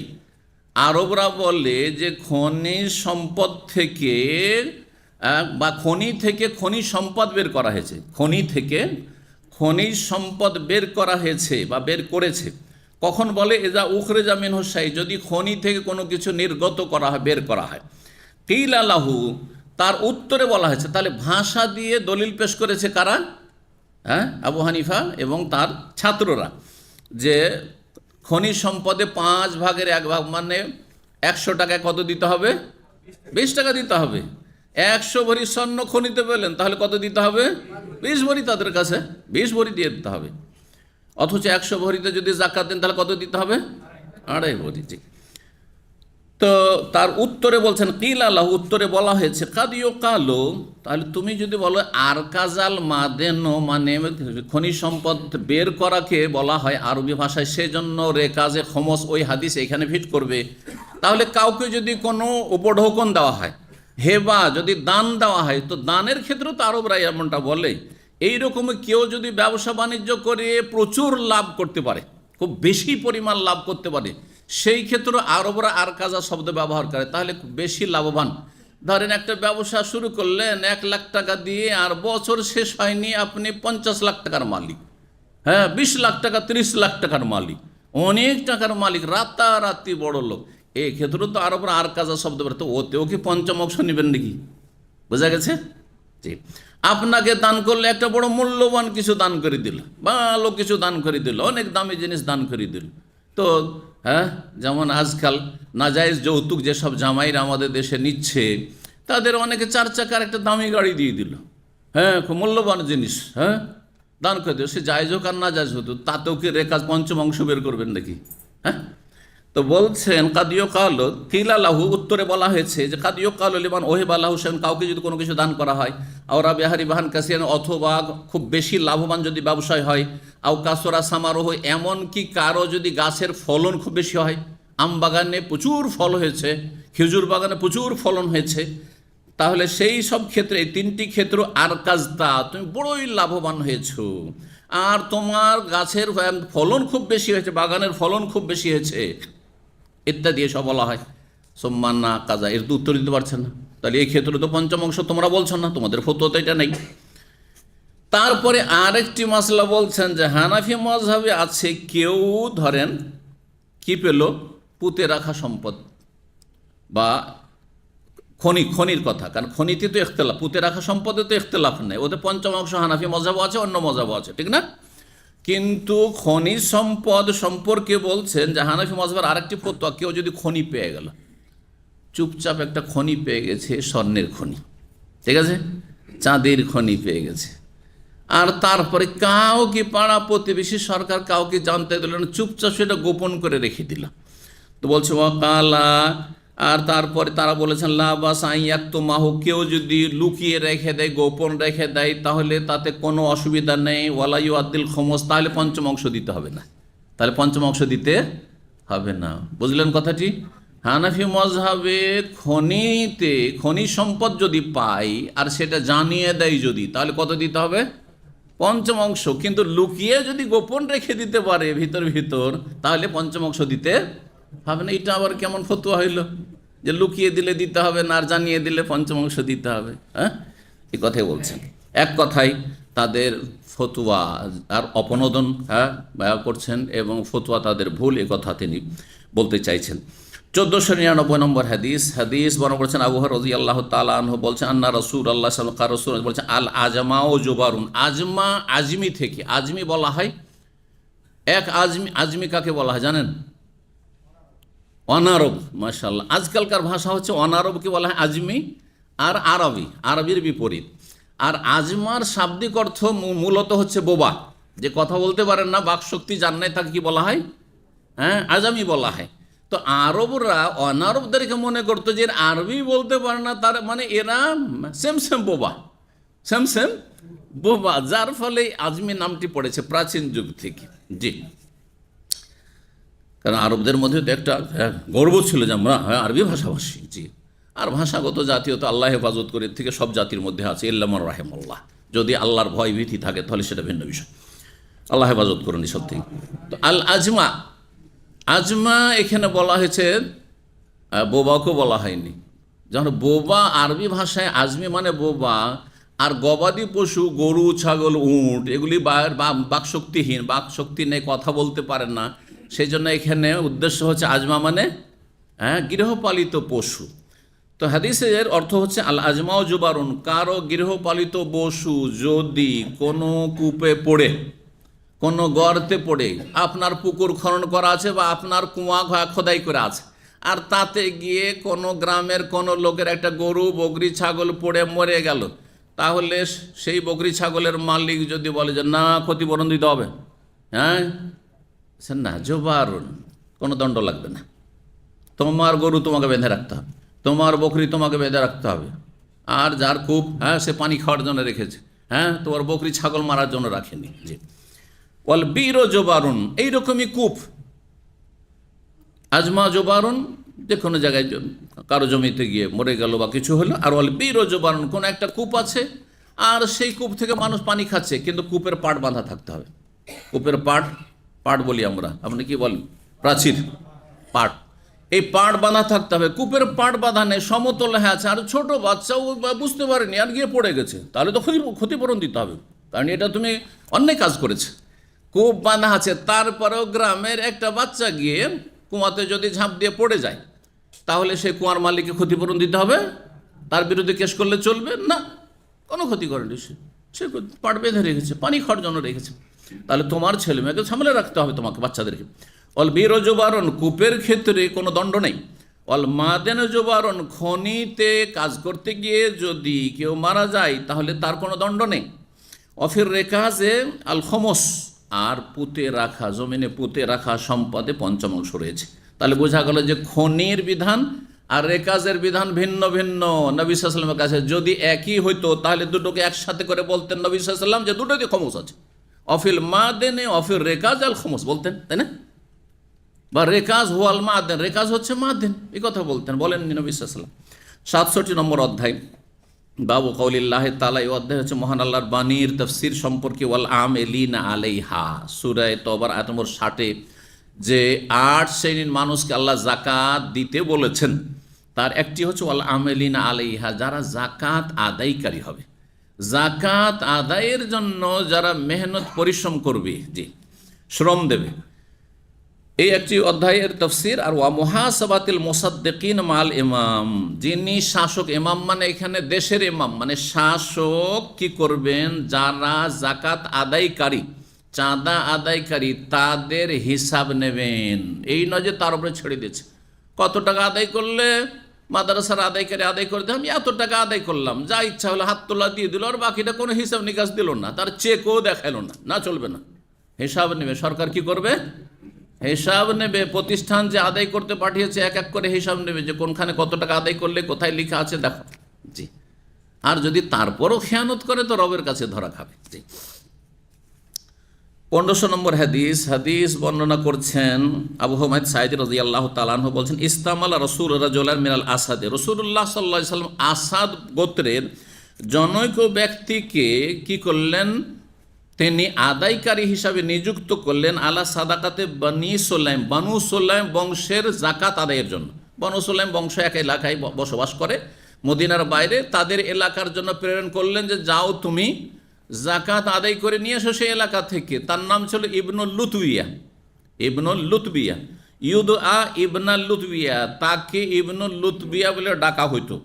Speaker 1: আরবরা বলে যে খনিজ সম্পদ থেকে বা খনি থেকে খনিজ সম্পদ বের করা হয়েছে, খনি থেকে খনিজ সম্পদ বের করা হয়েছে বা বের করেছে। কখন বলে, এজা উখরিজা মিনহু শাই, যদি খনি থেকে কোনো কিছু নির্গত করা হয়, বের করা হয়। কিলা লাহু, তার উত্তরে বলা হয়েছে। তাহলে ভাষা দিয়ে দলিল পেশ করেছে কারা, হ্যাঁ, আবু হানিফা এবং তার ছাত্ররা, যে খনিজ সম্পদে 5 ভাগের 1 ভাগ, মানে 100 টাকায় কত দিতে হবে, 20 টাকা দিতে হবে। 100 ভরি স্বর্ণ খনিতে পেলেন, তাহলে কত দিতে হবে, 20 ভরি, তাদের কাছে 20 ভরি দিয়ে দিতে হবে। অথচ 100 ভরিতে যদি যাকাত দেন, তাহলে কত দিতে হবে, 2.5 ভরি। ঠিক, তো তার উত্তরে বলছেন কিল আল্লাহ, উত্তরে বলা হয়েছে কাদিও কালো, তাহলে তুমি যদি বলো আরকাজাল মাদেনো, মানে খনিজ সম্পদ বের করাকে বলা হয় আরবি ভাষায়, সেজন্য রেকাজে খমস ওই হাদিস এখানে ফিট করবে। তাহলে কাউকে যদি কোনো উপঢৌকন দেওয়া হয়, হেবা যদি দান দেওয়া হয়, তো দানের ক্ষেত্রেও তো আরবরা এমনটা বলে। এইরকম কেউ যদি ব্যবসা বাণিজ্য করে প্রচুর লাভ করতে পারে, খুব বেশি পরিমাণ লাভ করতে পারে, সেই ক্ষেত্রে আরবরা আর কাজা শব্দ ব্যবহার করে, তাহলে বেশি লাভবান। ধরেন একটা ব্যবসা শুরু করলেন 1 লাখ টাকা দিয়ে, আর বছর শেষ হয়নি আপনি 50 লাখ টাকার মালিক, হ্যাঁ, 20 লাখ টাকা, 30 লাখ টাকার মালিক, অনেক টাকার মালিক, রাতারাতি বড় লোক। এই ক্ষেত্রে তো আরবরা আর কাজা শব্দ ব্যবহার, তো ওতেও কি পঞ্চম অংশ নেবেন নাকি? বোঝা গেছে? জি, আপনাকে দান করলে একটা বড় মূল্যবান কিছু দান করে দিল, ভালো কিছু দান করে দিল, অনেক দামি জিনিস দান করে দিল, তো হ্যাঁ, যেমন আজকাল নাজায়েজ যৌতুক যেসব জামাইরা আমাদের দেশে নিচ্ছে, তাদের অনেকে 4 চাকার একটা দামি গাড়ি দিয়ে দিল, হ্যাঁ, খুব মূল্যবান জিনিস, হ্যাঁ, দান করে দিল। সে জায়েজ হোক আর না জায়েজ হোক, তাতেও কি রেকাজ পঞ্চম অংশ বের করবেন নাকি? হ্যাঁ, তো বলছেন কাদিও কাল কিলা লাহু, উত্তরে বলা হয়েছে যে কাদিও কাল লিমান ওহেব আল্লাহ হোসেন, কাউকে যদি কোনো কিছু দান করা হয়, আওরা বিহারি বাহান কাসিয়ান, অথবা খুব বেশি লাভবান যদি ব্যবসায় হয়, আও কাসরা সামারোহ, এমনকি কারো যদি গাছের ফলন খুব বেশি হয়, আম বাগানে প্রচুর ফল হয়েছে, খেজুর বাগানে প্রচুর ফলন হয়েছে, তাহলে সেই সব ক্ষেত্রে এই তিনটি ক্ষেত্র আর কাজটা তুমি বড়ই লাভবান হয়েছো, আর তোমার গাছের ফলন খুব বেশি হয়েছে, বাগানের ফলন খুব বেশি হয়েছে ইত্যাদি এসব বলা হয়। সম্মান না কাজা, এর তো উত্তর দিতে পারছেন না, তাহলে এই ক্ষেত্রে তো পঞ্চম অংশ তোমরা বলছো না, তোমাদের ফতোয়া তো এটা নেই। তারপরে আরেকটি মাসলা বলছেন যে হানাফি মাজহাবে আছে, কেউ ধরেন কি পেল, পুঁতে রাখা সম্পদ বা খনির কথা, কারণ খনিতে তো ইখতিলাফ, পুঁতে রাখা সম্পদে তো ইখতিলাফ নেই, ওদের পঞ্চম অংশ হানাফি মযহাবও আছে, অন্য মযহাবও আছে, ঠিক না? কিন্তু খনিজ সম্পদ সম্পর্কে বলছেন যে হানাফি মযহাবের আরেকটি ফতোয়া, কেউ যদি খনি পেয়ে গেল, চুপচাপ একটা খনি পেয়ে গেছে, স্বর্ণের খনি, ঠিক আছে, চাঁদের খনি পেয়ে গেছে, আর তারপরে কাউকে পাড়া প্রতিবেশী সরকার কাউকে জানতে দিল না, চুপচাপ সেটা গোপন করে রেখে দিল। তো বলছে ওয়াকালা, আর তারপরে তারা বলেছেন লাবাস আইয়াক তো মাহু, কেউ যদি লুকিয়ে রেখে দেয়, গোপন রেখে দেয়, তাহলে তাতে কোনো অসুবিধা নেই, ওয়ালাইউ আদ্দিল খমস, তাহলে পঞ্চম অংশ দিতে হবে না, তাহলে পঞ্চম অংশ দিতে হবে না। বুঝলেন কথাটি? হানাফি মযহাবে খনিজ সম্পদ যদি পাই আর সেটা জানিয়ে দেয় যদি, তাহলে কত দিতে হবে? পঞ্চম অংশ। কিন্তু লুকিয়ে যদি গোপন রেখে দিতে পারে ভিতর, তাহলে পঞ্চম অংশ দিতে হবে না। এটা আবার কেমন ফতোয়া হইল যে লুকিয়ে দিলে দিতে হবে না, আর জানিয়ে দিলে পঞ্চম অংশ দিতে হবে? হ্যাঁ, এই কথাই বলছেন। এক কথায় তাদের ফতোয়া আর অপনোদন করছেন এবং ফতোয়া তাদের ভুল, এ কথা তিনি বলতে চাইছেন। 1499 নম্বর হাদিস বর্ণনা করেছেন আবু হুরায়রা রাদিয়াল্লাহু তাআলা আনহু, বলছেন আন্না রাসূলুল্লাহ সাল্লাল্লাহু আলাইহি ওয়াসাল্লাম বলছেন আল আজমা ও জুবারুন, আজমা আজমি থেকে, আজমি বলা হয় এক আজমি কাকে বলা হয় জানেন? অনারব। মাশাআল্লাহ, আজকালকার ভাষা হচ্ছে অনারবকে বলা হয় আজমি, আর আরবির বিপরীত। আর আজমার শাব্দিক অর্থ মূলত হচ্ছে বোবা, যে কথা বলতে পারেন না, বাকশক্তি যার নাই, তাকে কি বলা হয়? হ্যাঁ, আজামি বলা হয়। তো আরবরা অনারবদেরকে মনে করতো যে আরবি বলতে পারে না, তার মানে এরা সেম বোবা, যার ফলে আজমি নামটি পড়েছে প্রাচীন যুগ থেকে। জি, কারণ আরবদের মধ্যে তো একটা গর্ব ছিল যে আমরা আরবি ভাষাভাষী। জি, আর ভাষাগত জাতীয়তা আল্লাহ হেফাজত করে থেকে সব জাতির মধ্যে আছে, ইল্লা মান রাহিমাল্লাহ। যদি আল্লাহর ভয় ভীতি থাকে তাহলে সেটা ভিন্ন বিষয়, আল্লাহ হেফাজত করেন এসব থেকে। তো আল আজমা এখানে বলা হয়েছে, বোবাকেও বলা হয়নি। যখন বোবা আরবি ভাষায় আজমি মানে বোবা, আর গবাদি পশু গরু ছাগল উট এগুলি বাকশক্তিহীন, বাকশক্তি নেই, কথা বলতে পারে না, সেই জন্য এখানে উদ্দেশ্য হচ্ছে আজমা মানে গৃহপালিত পশু। তো হাদিসের অর্থ হচ্ছে আল আজমাও জুবারুন, কারো গৃহপালিত পশু যদি কোনো কূপে পড়ে, কোনো গর্তে পড়ে, আপনার পুকুর খনন করা আছে বা আপনার কুয়া খোদাই করে আছে, আর তাতে গিয়ে কোনো গ্রামের কোনো লোকের একটা গরু বকরি ছাগল পড়ে মরে গেল, তাহলে সেই বকরি ছাগলের মালিক যদি বলে যে না, ক্ষতিপূরণ দিতে হবে, হ্যাঁ না, জোবারুন, কোনো দণ্ড লাগবে না, তোমার গরু তোমাকে বেঁধে রাখতে হবে, তোমার বকরি তোমাকে বেঁধে রাখতে হবে, আর যার কূপ সে পানি খাওয়ার জন্য রেখেছে, তোমার বকরি ছাগল মারার জন্য রাখেনি। জি, ওয়াল বীর জোবারুন, এইরকমই কূপ, আজমা জোবারুন, যে কোনো জায়গায় কারো জমিতে গিয়ে মরে গেল বা কিছু হলো, আর ওয়াল বীর জোবারুন, কোনো একটা কূপ আছে আর সেই কূপ থেকে মানুষ পানি খাচ্ছে, কিন্তু কূপের পাট বাঁধা থাকতে হবে। কূপের পাট বলি আমরা, আপনি কি বলেন? প্রাচীর, পাট, এই পাট বাঁধা থাকতে হবে। কূপের পাট বাঁধা নেই, সমতল হয়ে আছে, আর ছোট বাচ্চাও বুঝতে পারেনি আর গিয়ে পড়ে গেছে, তাহলে তো ক্ষতিপূরণ দিতে হবে, কারণ এটা তুমি অন্যায় কাজ করেছে। কূপ বাঁধা আছে, তারপরেও গ্রামের একটা বাচ্চা গিয়ে কুয়াতে যদি ঝাঁপ দিয়ে পড়ে যায়, তাহলে সে কুয়ার মালিককে ক্ষতিপূরণ দিতে হবে? তার বিরুদ্ধে কেস করলে চলবে না? কোনো ক্ষতি করেনি, সে পাট বেঁধে রেখেছে, পানি খাওয়ার জন্য রেখেছে, তাহলে তোমার ছেলে মেয়েকে সামলে রাখতে হবে, তোমাকে বাচ্চাদেরকে। অল বীর জোবারণ, কূপের ক্ষেত্রে কোনো দণ্ড নেই। অল মাদেন জোবারণ, খনিতে কাজ করতে গিয়ে যদি কেউ মারা যায় তাহলে তার কোনো দণ্ড নেই। অফির রেকাজে আল খমস, আর পুঁতে রাখা, জমিনে পুঁতে রাখা সম্পদে পঞ্চম অংশ রয়েছে। তাহলে বোঝা গেল যে খনির বিধান আর রেকাজের বিধান ভিন্ন ভিন্ন নবী সাল্লাল্লাহু আলাইহি ওয়াসাল্লামের কাছে। যদি একই হইতো তাহলে দুটোকে একসাথে করে বলতেন নবী সাল্লাল্লাহু আলাইহি ওয়াসাল্লাম যে দুটোতে খমস আছে, অফিল মাদেনে অফিল রেকাজ আল খমস বলতেন, তাই না? বা রেকাজ হুয়াল মাদেন, রেকাজ হচ্ছে মাদেন, এই কথা বলতেন, বলেননি নবী সাল্লাল্লাহু আলাইহি ওয়াসাল্লাম। 67 নম্বর অধ্যায় বাবু কৌলিল্লাহ তাআলা, এই অধ্যায় হচ্ছে মহান আল্লাহর বাণীর তাফসীর সম্পর্কে। ওয়াল আমিলিনা আলাইহা, সূরা তওবার আয়াত নম্বর 60 যে 8 শ্রেণীর মানুষকে আল্লাহ যাকাত দিতে বলেছেন, তার একটি হচ্ছে ওয়াল আমিলিনা আলাইহা, যারা যাকাত আদায়কারী হবে, যাকাত আদায়ের জন্য যারা মেহনত পরিশ্রম করবে, জি শ্রম দেবে, এই একটি অধ্যায়ের তফসির। আর ওয়া মুহাসাবাতিল মুসাদ্দিকিন মাল ইমাম, যিনি শাসক, ইমাম মানে এখানে দেশের ইমাম, মানে শাসক কি করবেন, যারা যাকাত আদায়কারী, চাঁদা আদায়কারী, তাদের হিসাব নেবেন। এই নয় যে তার উপরে ছেড়ে দিয়েছে, কত টাকা আদায় করলে মাদ্রাসার আদায়কারী আদায় করে আমি এত টাকা আদায় করলাম, যা ইচ্ছা হলো হাত তোলা দিয়ে দিল, আর বাকিটা কোনো হিসাব নিকাশ দিল না, তার চেকও দেখালো না, না চলবে না, হিসাব নেবে। সরকার কি করবে, হিসাব নেবে। প্রতিষ্ঠান যে আদায় করতে পাঠিয়েছে এক এক করে হিসাব নেবে, যে কোনখানে কত টাকা আদায় করলে, কোথায় লেখা আছে দেখো, জি। আর যদি তারপরও খেয়ানত করে তো রবের কাছে ধরা খাবে, জি। 1500 নম্বর হাদিস বর্ণনা করছেন আবু হুমায়দ সাঈদী রাদিয়াল্লাহু তাআলা আনহু, বলছেন ইস্তামাল রাসূল রাজুলান মিনাল আসাদ, রাসূলুল্লাহ সাল্লাল্লাহু আলাইহি ওয়াসাল্লাম আসাদ গোত্রের জনৈক ব্যক্তিকে কি করলেন, তিনি আদায়কারী হিসাবে নিযুক্ত করলেন আলা সাদাকাতে বনি সুলাইম, বানু সুলাইম বংশের যাকাত আদায়ের জন্য। বানু সুলাইম বংশ এক এলাকায় বসবাস করে মদিনার বাইরে, তাদের এলাকার জন্য প্রেরণ করলেন যে যাও তুমি যাকাত আদায় করে নিয়ে এসো সেই এলাকা থেকে। তার নাম ছিল ইবনুল লুতবিয়া, ইবনুল লুতবিয়া, ইউদআ ইবনুল লুতবিয়া, তাকে ইবনুল লুতবিয়া বলে ডাকা হইতো।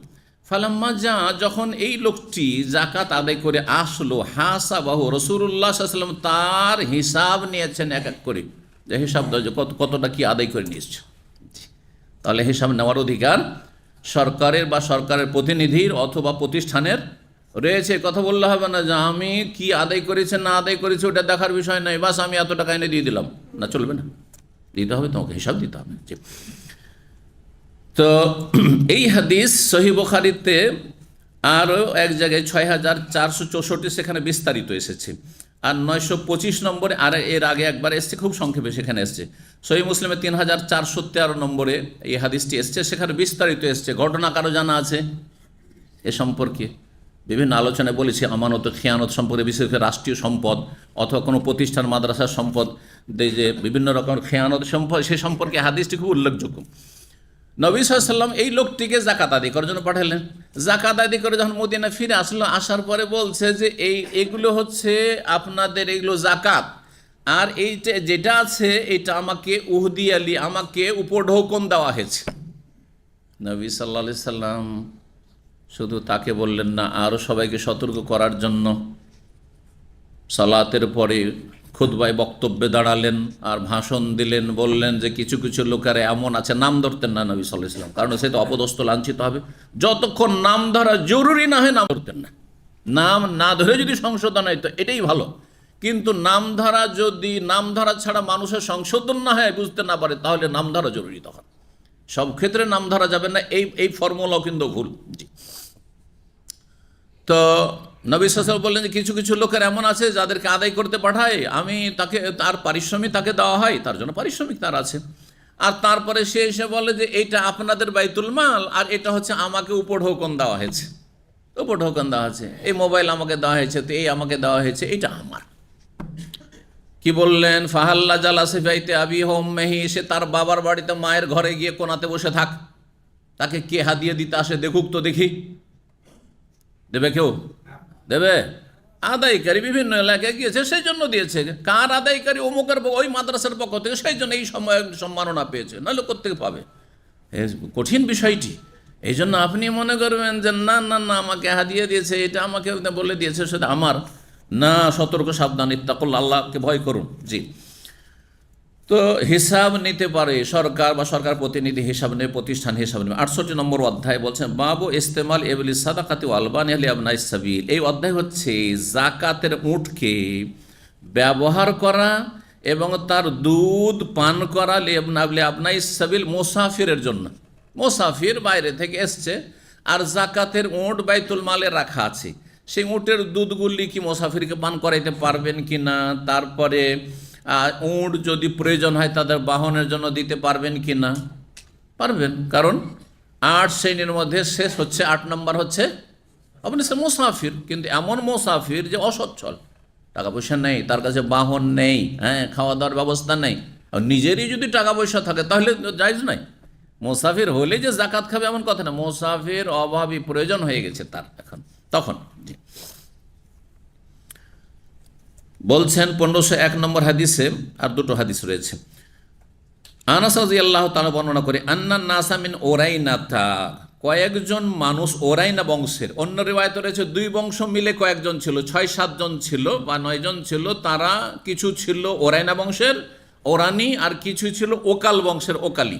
Speaker 1: ফালাম্মা যা, যখন এই লোকটি যাকাত আদায় করে আসলো, হাসাবাহু রাসূলুল্লাহ সাল্লাল্লাহু আলাইহি ওয়াসাল্লাম তার হিসাব নিয়েছেন এক এক করে, যে হিসাব দাও যে কতটা কি আদায় করে নিয়েছ। তাহলে হিসাব নেওয়ার অধিকার সরকারের বা সরকারের প্রতিনিধির অথবা প্রতিষ্ঠানের রয়েছে। কথা বললে হবে না যে আমি কি আদায় করেছে না আদায় করেছি ওটা দেখার বিষয় নয়, বাস আমি এত টাকা এনে দিয়ে দিলাম, না চলবে না, দিতে হবে, তোমাকে হিসাব দিতে হবে। তো এই হাদিস সহিহ বুখারীতে আরও এক জায়গায় 6464 সেখানে বিস্তারিত এসেছে, আর 925 নম্বরে আর এর আগে একবার এসছে, খুব সংক্ষেপে সেখানে এসছে। সহিহ মুসলিমে 3413 নম্বরে এই হাদিসটি এসছে, সেখানে বিস্তারিত এসছে। ঘটনা কারো জানা আছে এ সম্পর্কে? বিভিন্ন আলোচনায় বলেছি আমানত খেয়ানত সম্পর্কে, বিশেষ করে রাষ্ট্রীয় সম্পদ অথবা কোনো প্রতিষ্ঠান মাদ্রাসার সম্পদ, যে বিভিন্ন রকমের খেয়ানত সম্পদ, সে সম্পর্কে হাদিসটি খুব উল্লেখযোগ্য। নবী সাল্লাল্লাহু আলাইহি ওয়াসাল্লাম এই লোকটিকে যাকাত আদায় করার জন্য পাঠালেন। যাকাত আদায় করে যখন মদিনা ফিরে আসলো, আসার পরে বলছে যে এইগুলো হচ্ছে আপনাদের, এইগুলো যাকাত, আর এইটা যেটা আছে এটা আমাকে উহদি আলী, আমাকে উপঢৌকন দেওয়া হয়েছে। নবী সাল্লাল্লাহু আলাইহি ওয়াসাল্লাম শুধু তাকে বললেন না, আরও সবাইকে সতর্ক করার জন্য সালাতের পরে খুতবায় বক্তব্যে দাঁড়ালেন আর ভাষণ দিলেন, বললেন যে কিছু কিছু লোকেরা এমন আছে, নাম ধরতেন না নবী সাল্লাল্লাহু আলাইহি ওয়াসাল্লাম, কারণ সে তো অপদস্থ লাঞ্ছিত হবে। যতক্ষণ নাম ধরা জরুরি না হয় নাম ধরতেন না, নাম না ধরে যদি সংশোধন হয় তো এটাই ভালো, কিন্তু নাম ধরা যদি নাম ধরা ছাড়া মানুষের সংশোধন না হয়, বুঝতে না পারে, তাহলে নাম ধরা জরুরি। তখন সব ক্ষেত্রে নাম ধরা যাবে না, এই ফর্মুলাও কিন্তু ভুল। জি। তো নবী সাল্লাল্লাহু আলাইহি ওয়াসাল্লাম বললেন যে কিছু কিছু লোকের এমন আছে যাদেরকে আদায় করতে পাঠায় আমি, তাকে তার পারিশ্রমিক তাকে দেওয়া হয়, তার জন্য পারিশ্রমিক তার আছে। আর তারপরে সে এসে বলে যে এইটা আপনাদের বাইতুল মাল, আর এটা হচ্ছে আমাকে উপঢৌকন দেওয়া হয়েছে, উপঢৌকন দেওয়া হয়েছে, এই মোবাইল আমাকে দেওয়া হয়েছে, তো এই আমাকে দেওয়া হয়েছে, এইটা আমার। কি বললেন, ফাহাল্লা জালাসি ফাইতে আবি উম্মিহি, সে তার বাবার বাড়িতে মায়ের ঘরে গিয়ে কোনাতে বসে থাক, তাকে কে হাদিয়া দিতে আসে দেখুক তো দেখি, দেবে কেউ? দেবে? আদায়কারী বিভিন্ন এলাকায় গিয়েছে সেই জন্য দিয়েছে। কার আদায়কারী? অমুকের, ওই মাদ্রাসার পক্ষ থেকে, সেই জন্য এই সম্মাননা পেয়েছে, নাহলে কোত্থেকে পাবে? কঠিন বিষয়টি। এই জন্য আপনি মনে করবেন যে না না না আমাকে হাদিয়া দিয়েছে, এটা আমাকে বলে দিয়েছে, সেটা আমার না। সতর্ক, সাবধান, ইত্তাকুল্লাহ, আল্লাহকে ভয় করুন। জি। তো হিসাব নিতে পারে সরকার বা সরকার প্রতিনিধি, হিসাব নেবে, প্রতিষ্ঠান হিসাব নেবে। 68 নম্বর অধ্যায় বলছেন বাবু ইস্তেমাল এবলি সাদাকাতি আলবানি আলী আবনাই সাবিল। এই অধ্যায় হচ্ছে জাকাতের উটকে ব্যবহার করা এবং তার দুধ পান করা আপনাই সাবিল মুসাফিরের জন্য। মুসাফির বাইরে থেকে এসছে আর জাকাতের উট বাইতুল মালে রাখা আছে, সেই উটের দুধগুলি কি মুসাফিরকে পান করাইতে পারবেন কি না? তারপরে উট যদি প্রয়োজন হয় তাদের বাহনের জন্য দিতে পারবেন কি না? পারবেন, কারণ 8 শ্রেণীর মধ্যে শেষ হচ্ছে 8 নম্বর হচ্ছে আপনি সে মুসাফির, কিন্তু এমন মুসাফির যে অসচ্ছল, টাকা পয়সা নেই, তার কাছে বাহন নেই, হ্যাঁ, খাওয়া দাওয়ার ব্যবস্থা নেই, আর নিজেরই যদি টাকা পয়সা থাকে তাহলে জায়েজ নাই। মুসাফির হলে যে জাকাত খাবে এমন কথা না, মুসাফির অভাবী, প্রয়োজন হয়ে গেছে তার এখন, তখন। জি, বলছেন 1501 নম্বর হাদিসে আর দুটো হাদিস রয়েছে। আনাস রাদিয়াল্লাহু তাআলা বর্ণনা করে আন্নান নাসা মিন ওরাইনাতা, কয়েকজন মানুষ ওরাইনা বংশের, অন্য রিওয়ায়াতে রয়েছে 2 বংশ মিলে কয়েকজন ছিল, 6-7 জন ছিল বা 9 জন ছিল। তারা কিছু ছিল ওরাইনা বংশের ওরানি, আর কিছু ছিল ওকাল বংশের ওকালি।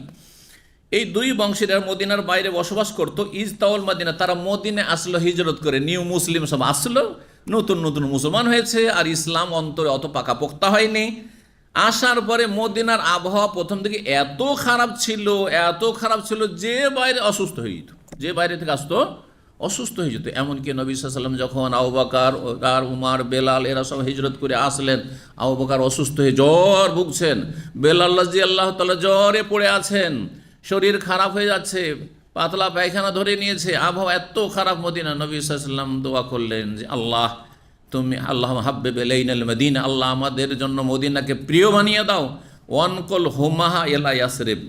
Speaker 1: এই 2 বংশের মদিনার বাইরে বসবাস করত। ইজতাউল মদিনা, তারা মদিনে আসলো হিজরত করে, নিউ মুসলিম সব আসলো, নতুন নতুন মুসলমান হয়েছে, আর ইসলাম অন্তরে অত পাকাপোক্তা হয়নি। আসার পরে মদিনার আবহাওয়া প্রথম দিকে এত খারাপ ছিল যে বাইরে অসুস্থ হয়ে যেত, যে বাইরে থেকে আসতো অসুস্থ হয়ে যেত। এমনকি নবী সাল্লাল্লাহু আলাইহি ওয়াসাল্লাম যখন আবু বকর আর উমর, বেলাল এরা সব হিজরত করে আসলেন, আবু বকর অসুস্থ হয়ে জ্বর ভুগছেন, বেলাল রাদিয়াল্লাহু তাআলা জ্বরে পড়ে আছেন, শরীর খারাপ হয়ে যাচ্ছে, পাতলা পায়খানা ধরে নিয়েছে, আবহাওয়া এত খারাপ মদিনা। নবী সাল্লাল্লাহু আলাইহি ওয়াসাল্লাম দোয়া করলেন যে আল্লাহ তুমি আল্লাহ হাব্বিব ইলাইনাল মদিনা, আল্লাহ আমাদের জন্য মদিনাকে প্রিয় বানিয়ে দাও। ওয়ানকুল হুমাহা ইলা ইয়াসরিব,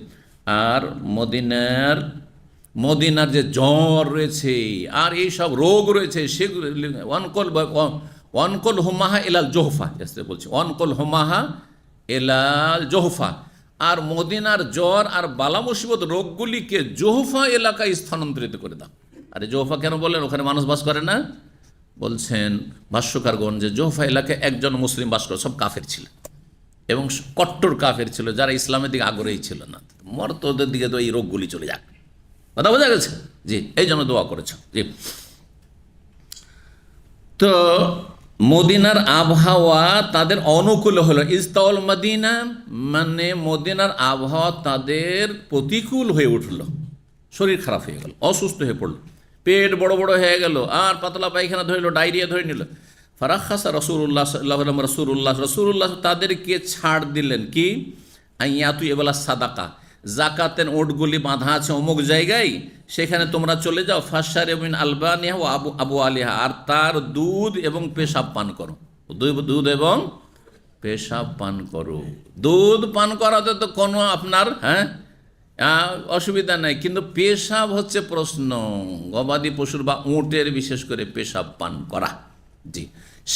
Speaker 1: আর মদিনার যে জ্বর রয়েছে আর এই সব রোগ রয়েছে সেগুলো ওয়ানকুল হুমাহা ইলাল জোহফা, বলছে ওয়ানকুল হুমাহা ইলাল জোহফা, আর মদিনার জ্বর আর বালা মুসিবত রোগগুলিকে জোহফা এলাকায় স্থানান্তরিত করে দাও। আরে জোহফা কেন বললেন? ওখানে মানুষ বাস করে না? বলছেন ভাষ্যকারগণ যে জোহফা এলাকায় একজন মুসলিম বাস করে, সব কাফের ছিল এবং কট্টর কাফের ছিল, যারা ইসলামের দিকে আগ্রহী ছিল না। মর্তদের দিকে তো এই রোগগুলি চলে যাক, কথা বোঝা গেছে? জি, এই জন্য দোয়া করেছে। জি, তো মদিনার আবহাওয়া তাদের অনুকূল হলো। ইজতাউল মদিনা মানে মদিনার আবহাওয়া তাদের প্রতিকূল হয়ে উঠল, শরীর খারাপ হয়ে গেল, অসুস্থ হয়ে পড়ল, পেট বড় বড় হয়ে গেল, আর পাতলা পায়খানা ধরিল, ডায়রিয়া ধরে নিল। ফারাখাসা রাসূলুল্লাহ সাল্লাল্লাহু আলাইহি ওয়াসাল্লাম, রাসূলুল্লাহ তাদেরকে ছাড় দিলেন কি, আইয়াতু এবেলা সাদাকা, জাকাতের ওটগুলি বাঁধা আছে অমুক জায়গায়, সেখানে তোমরা চলে যাও। ফাশারে মিন আলবানিহা ও আবু আলিহা, আর তার দুধ এবং পেশাব পান করো, দুধ এবং পেশাব পান করো। দুধ পান করাতে তো কোনো আপনার অসুবিধা নাই, কিন্তু পেশাব হচ্ছে প্রশ্ন। গবাদি পশুর বা উটের বিশেষ করে পেশাব পান করা। জি,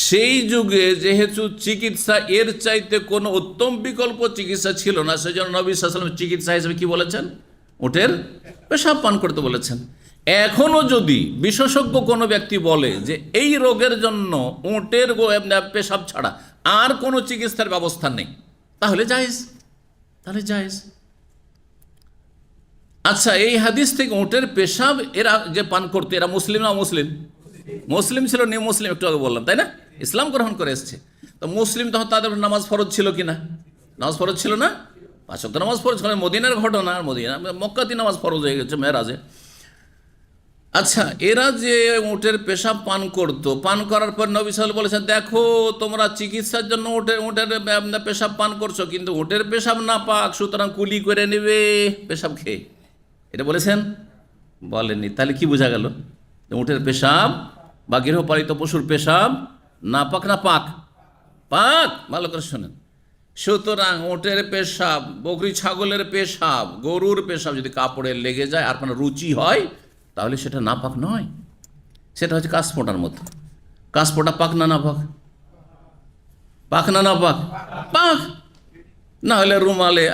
Speaker 1: সেই যুগে যেহেতু চিকিৎসা এর চাইতে কোনো উত্তম বিকল্প চিকিৎসা ছিল না, সেজন্য নবী সাল্লাল্লাহু আলাইহি ওয়াসাল্লাম চিকিৎসা হিসেবে কি বলেছেন? উটের পেশাব পান করতে বলেছেন। এখনও যদি বিশেষজ্ঞ কোনো ব্যক্তি বলে যে এই রোগের জন্য উটের পেশাব ছাড়া আর কোনো চিকিৎসার ব্যবস্থা নেই, তাহলে জায়েজ। আচ্ছা, এই হাদিস থেকে উটের পেশাব এরা যে পান করতো, এরা মুসলিম না মুসলিম ছিল, নিউ মুসলিম একটু আগে বললাম, তাই না? ইসলাম গ্রহণ করে এসছে। তো মুসলিম তখন তাদের নামাজ ফরজ ছিল কি না? নামাজ ফরজ ছিল না? 5 ওয়াক্ত নামাজ ফরজ। মদিনার ঘটনা, মক্কাতে নামাজ ফরজ হয়ে গেছে মেরাজে। আচ্ছা, এরা যে উটের পেশাব পান করতো, পান করার পর নবী সাল্লাল্লাহু আলাইহি ওয়াসাল্লাম বলেছেন, দেখো তোমরা চিকিৎসার জন্য উটের পেশাব পান করছো, কিন্তু উটের পেশাব না পাক, সুতরাং কুলি করে নেবে পেশাব খেয়ে। এটা বলেছেন? বলেননি। তাহলে কি বোঝা গেল? উটের পেশাব বা গৃহপালিত পশুর পেশাব না পাক, ভালো করে শোনেন। সুতরাং উটের পেশাব, বকরি ছাগলের পেশাব, গরুর পেশাব যদি কাপড়ে লেগে যায় আর কোনো রুচি হয়, তাহলে সেটা নাপাক নয়, সেটা হচ্ছে কাশফোঁটার মতো। কাশফোঁটা পাক না নাপাক? পাক। না হলে রুমালে,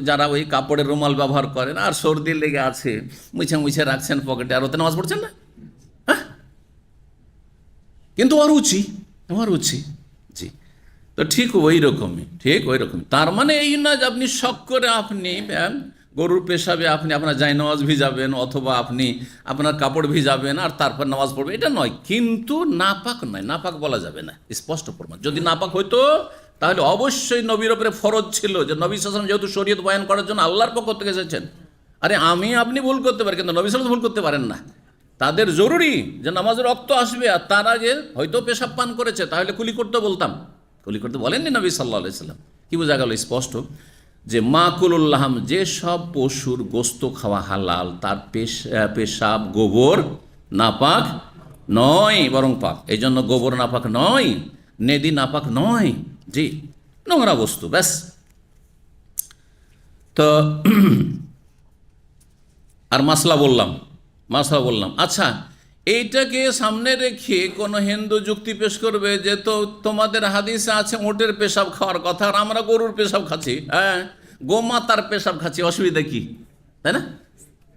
Speaker 1: যারা ওই কাপড়ের রুমাল ব্যবহার করেন আর সর্দি লেগে আছে, মুছে রাখছেন পকেটে, আর ওতে নামাজ পড়ছেন না, কিন্তু অরুচি। জি, তো ঠিক ওই রকমই। তার মানে এই না যে আপনি শখ করে আপনি গরুর পেশাবে আপনি আপনার জায়নামাজ ভিজাবেন, অথবা আপনি আপনার কাপড় ভিজাবেন আর তারপর নামাজ পড়বেন, এটা নয়। কিন্তু নাপাক নয়, নাপাক বলা যাবে না, স্পষ্ট প্রমাণ। যদি নাপাক হইতো তাহলে অবশ্যই নবীর উপরে ফরজ ছিল যে নবী সাল্লাল্লাহু আলাইহি ওয়াসাল্লাম যেহেতু শরীয়ত বয়ান করার জন্য আল্লাহর পক্ষ থেকে এসেছেন, আরে আমি আপনি ভুল করতে পারি কিন্তু নবী সাল্লাল্লাহু আলাইহি ওয়াসাল্লাম ভুল করতে পারেন না। তাদের জরুরি যে নামাজের রক্ত আসবে, আর তার আগে হয়তো পেশাব পান করেছে, তাহলে কুলি করতে বলতাম। কুলি করতে বলেননি নবী সাল্লাল্লাহু আলাইহি ওয়াসাল্লাম। কি বোঝা গেল স্পষ্ট যে মাকুলুল্লাহাম, যেসব পশুর গোস্ত খাওয়া হালাল, তার পেশাব গোবর নাপাক নয় বরং পাক। এই জন্য গোবর নাপাক নয়, নেদি নাপাক নয়, জি নোংরা বস্তু, ব্যাস। তো আর মাসলা বললাম। আচ্ছা, এইটাকে সামনে রেখে কোনো হিন্দু যুক্তি পেশ করবে যে তো তোমাদের হাদিসে আছে উটের পেশাব খাওয়ার কথা, আর আমরা গরুর পেশাব খাচ্ছি, হ্যাঁ গোমাতার পেশাব খাচ্ছি, অসুবিধা কি? তাই না?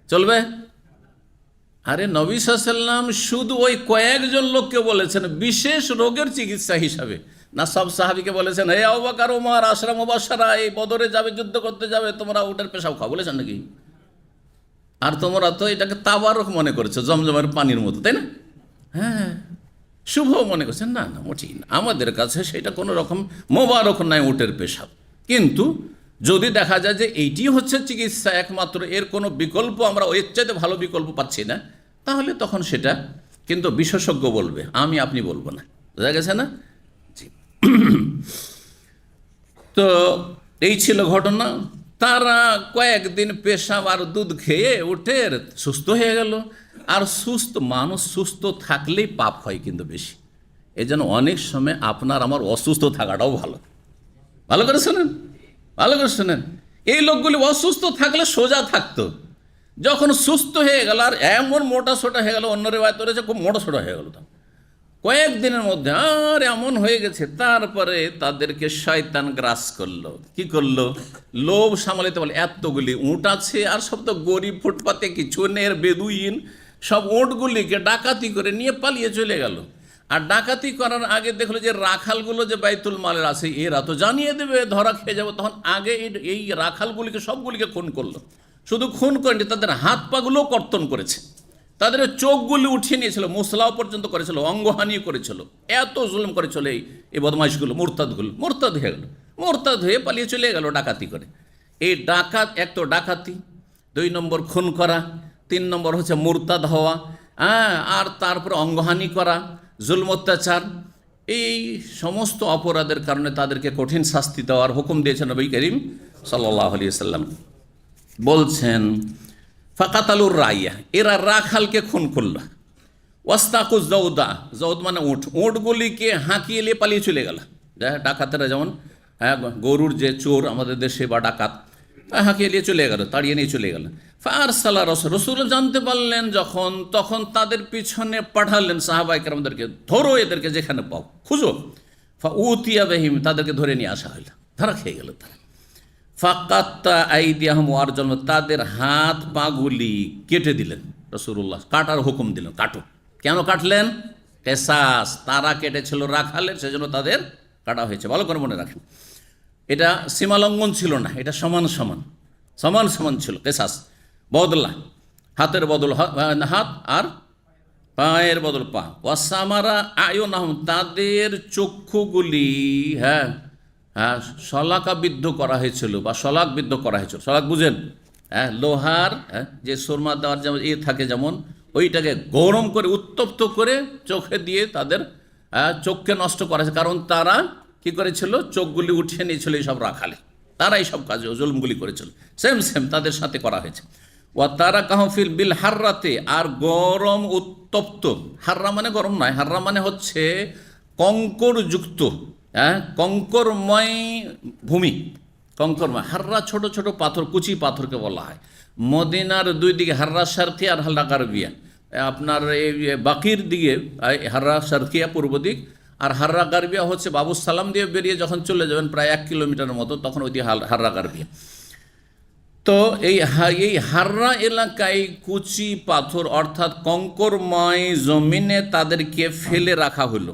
Speaker 1: চলবে? আরে নবী সাল্লাল্লাহু আলাইহি ওয়াসাল্লাম শুধু ওই কয়েকজন লোককে বলেছেন বিশেষ রোগের চিকিৎসা হিসাবে, না সব সাহাবীকে বলেছেন হে আবু বকর ওমর আশরা মুবাশশারা, এই বদরে যাবে, যুদ্ধ করতে যাবে, তোমরা উটের পেশাব খাও বলেছেন নাকি? আর তোমরা তো এটাকে তাবারক মনে করেছো, জমজমের পানির মতো, তাই না? হ্যাঁ, শুভ মনে করছেন। না না, মোটেই না, আমাদের কাছে সেটা কোনো রকম মোবারক নয় উটের পেশাব। কিন্তু যদি দেখা যায় যে এইটি হচ্ছে চিকিৎসা একমাত্র, এর কোনো বিকল্প আমরা এর চাইতে ভালো বিকল্প পাচ্ছি না, তাহলে তখন সেটা কিন্তু বিশেষজ্ঞ বলবে, আমি আপনি বলবো না। বোঝা গেছে না? জি। তো এই ছিল ঘটনা। তারা কয়েকদিন পেশাব আর দুধ খেয়ে উটের সুস্থ হয়ে গেল। আর মানুষ সুস্থ থাকলেই পাপ হয় কিন্তু বেশি। এই জন্য অনেক সময় আপনার আমার অসুস্থ থাকাটাও ভালো করে শোনেন। এই লোকগুলি অসুস্থ থাকলে সোজা থাকতো, যখন সুস্থ হয়ে গেল আর এমন মোটা সোটা হয়ে গেল, অন্য রেওয়ায়েত রয়েছে খুব মোটা সোটা হয়ে গেল, কয়েকদিনের মধ্যে আর এমন হয়ে গেছে, তারপরে তাদেরকে শয়তান গ্রাস করলো। কি করলো? লোভ সামলাতে বলে, এতগুলি উট আছে আর সব তো গরিব, ফুটপাতে কিছু নেই, বেদুইন, সব উটগুলিকে ডাকাতি করে নিয়ে পালিয়ে চলে গেল। আর ডাকাতি করার আগে দেখলো যে রাখালগুলো যে বাইতুল মালের আছে, এরা তো জানিয়ে দেবে, ধরা খেয়ে যাবো, তখন আগে এই রাখালগুলিকে সবগুলিকে খুন করলো। শুধু খুন করেনি, তাদের হাত পাগুলোও কর্তন করেছে, তাদের চোখগুলি উঠিয়ে নিয়েছিল, মুসলাও পর্যন্ত করেছিল, অঙ্গহানিও করেছিল, এত জুলুম করেছিল এই বদমাইশগুলো, মোরতাদ হয়ে গেল, মোরতাদ হয়ে পালিয়ে চলে গেল ডাকাতি করে। এই এক তো ডাকাতি, 2 নম্বর খুন করা, 3 নম্বর হচ্ছে মুরতাদ হওয়া, হ্যাঁ, আর তারপরে অঙ্গহানি করা, জুলম অত্যাচার, এই সমস্ত অপরাধের কারণে তাদেরকে কঠিন শাস্তি দেওয়ার হুকুম দিয়েছেন নবী করিম সাল্লাল্লাহু আলাইহি ওয়াসাল্লাম। বলছেন ফাকাতালুর রাইয়া, এরা রাখালকে খুন করল। ওয়াস্তাকুজ জৌদ মানে উটগুলিকে হাঁকিয়ে নিয়ে পালিয়ে চলে গেল। ডাকাতেরা যেমন, হ্যাঁ, গরুর যে চোর আমাদের দেশে বা ডাকাত, হাঁকিয়ে নিয়ে চলে গেল, তাড়িয়ে নিয়ে চলে গেল। ফারসালা রসুল জানতে পারলেন যখন, তখন তাদের পিছনে পাঠালেন সাহাবায়ে কেরামদেরকে, ধরো এদেরকে, যেখানে পাও খুঁজো। উতিয়া বেহিম, তাদেরকে ধরে নিয়ে আসা হইল, ধরা খেয়ে গেল তারা। ফাকাত্তা আইদিয়াহুম ওয়া আরজুলাহুম, তাদের হাত পাগুলি কেটে দিলেন রাসূলুল্লাহ, কাটার হুকুম দিলেন, কাটো। কেন কাটলেন? কেসাস, তারা কেটেছিল রাখালের, সেজন্য তাদের কাটা হয়েছে। ভালো করে মনে রাখেন, এটা সীমালঙ্ঘন ছিল না, এটা সমান ছিল। কেসাস বদলা, হাতের বদল হাত আর পায়ের বদল পা। ওয়াসামারা আয়ুনাহুম, তাদের চক্ষুগুলি, হ্যাঁ, শলাকাবিদ্ধ করা হয়েছিল বা শলাকবিদ্ধ করা হয়েছিল। শলাক বুঝেন? হ্যাঁ, লোহার যে সুরমা দেওয়ার যেমন থাকে, যেমন ওইটাকে গরম করে উত্তপ্ত করে চোখে দিয়ে তাদের চোখকে নষ্ট করা হয়েছে। কারণ তারা কি করেছিল? চোখগুলি উঠিয়ে নিয়েছিল এইসব রাখালে, তারা এইসব কাজে জুলুমগুলি করেছিল। সেম তাদের সাথে করা হয়েছে। ওয়া তারা কাহফিল বিল হাররাতে, আর গরম উত্তপ্ত, হাররা মানে গরম নয়, হাররা মানে হচ্ছে কঙ্করযুক্ত, হ্যাঁ, কঙ্করময় ভূমি, কঙ্করময়। হাররা ছোট ছোট পাথর, কুচি পাথরকে বলা হয়। মদিনার 2 দিকে হাররা শারকিয়া আর হাররা গারবিয়া, আপনার এই বাকির দিকে হাররা শারকিয়া পূর্ব দিক, আর হাররা গারবিয়া হচ্ছে বাবু সালাম দিয়ে বেরিয়ে যখন চলে যাবেন প্রায় 1 কিলোমিটারের মতো, তখন ওই দিয়ে হাররা গারবিয়া। তো এই হাররা এলাকায় কুচি পাথর অর্থাৎ কঙ্করময় জমিনে তাদেরকে ফেলে রাখা হলো,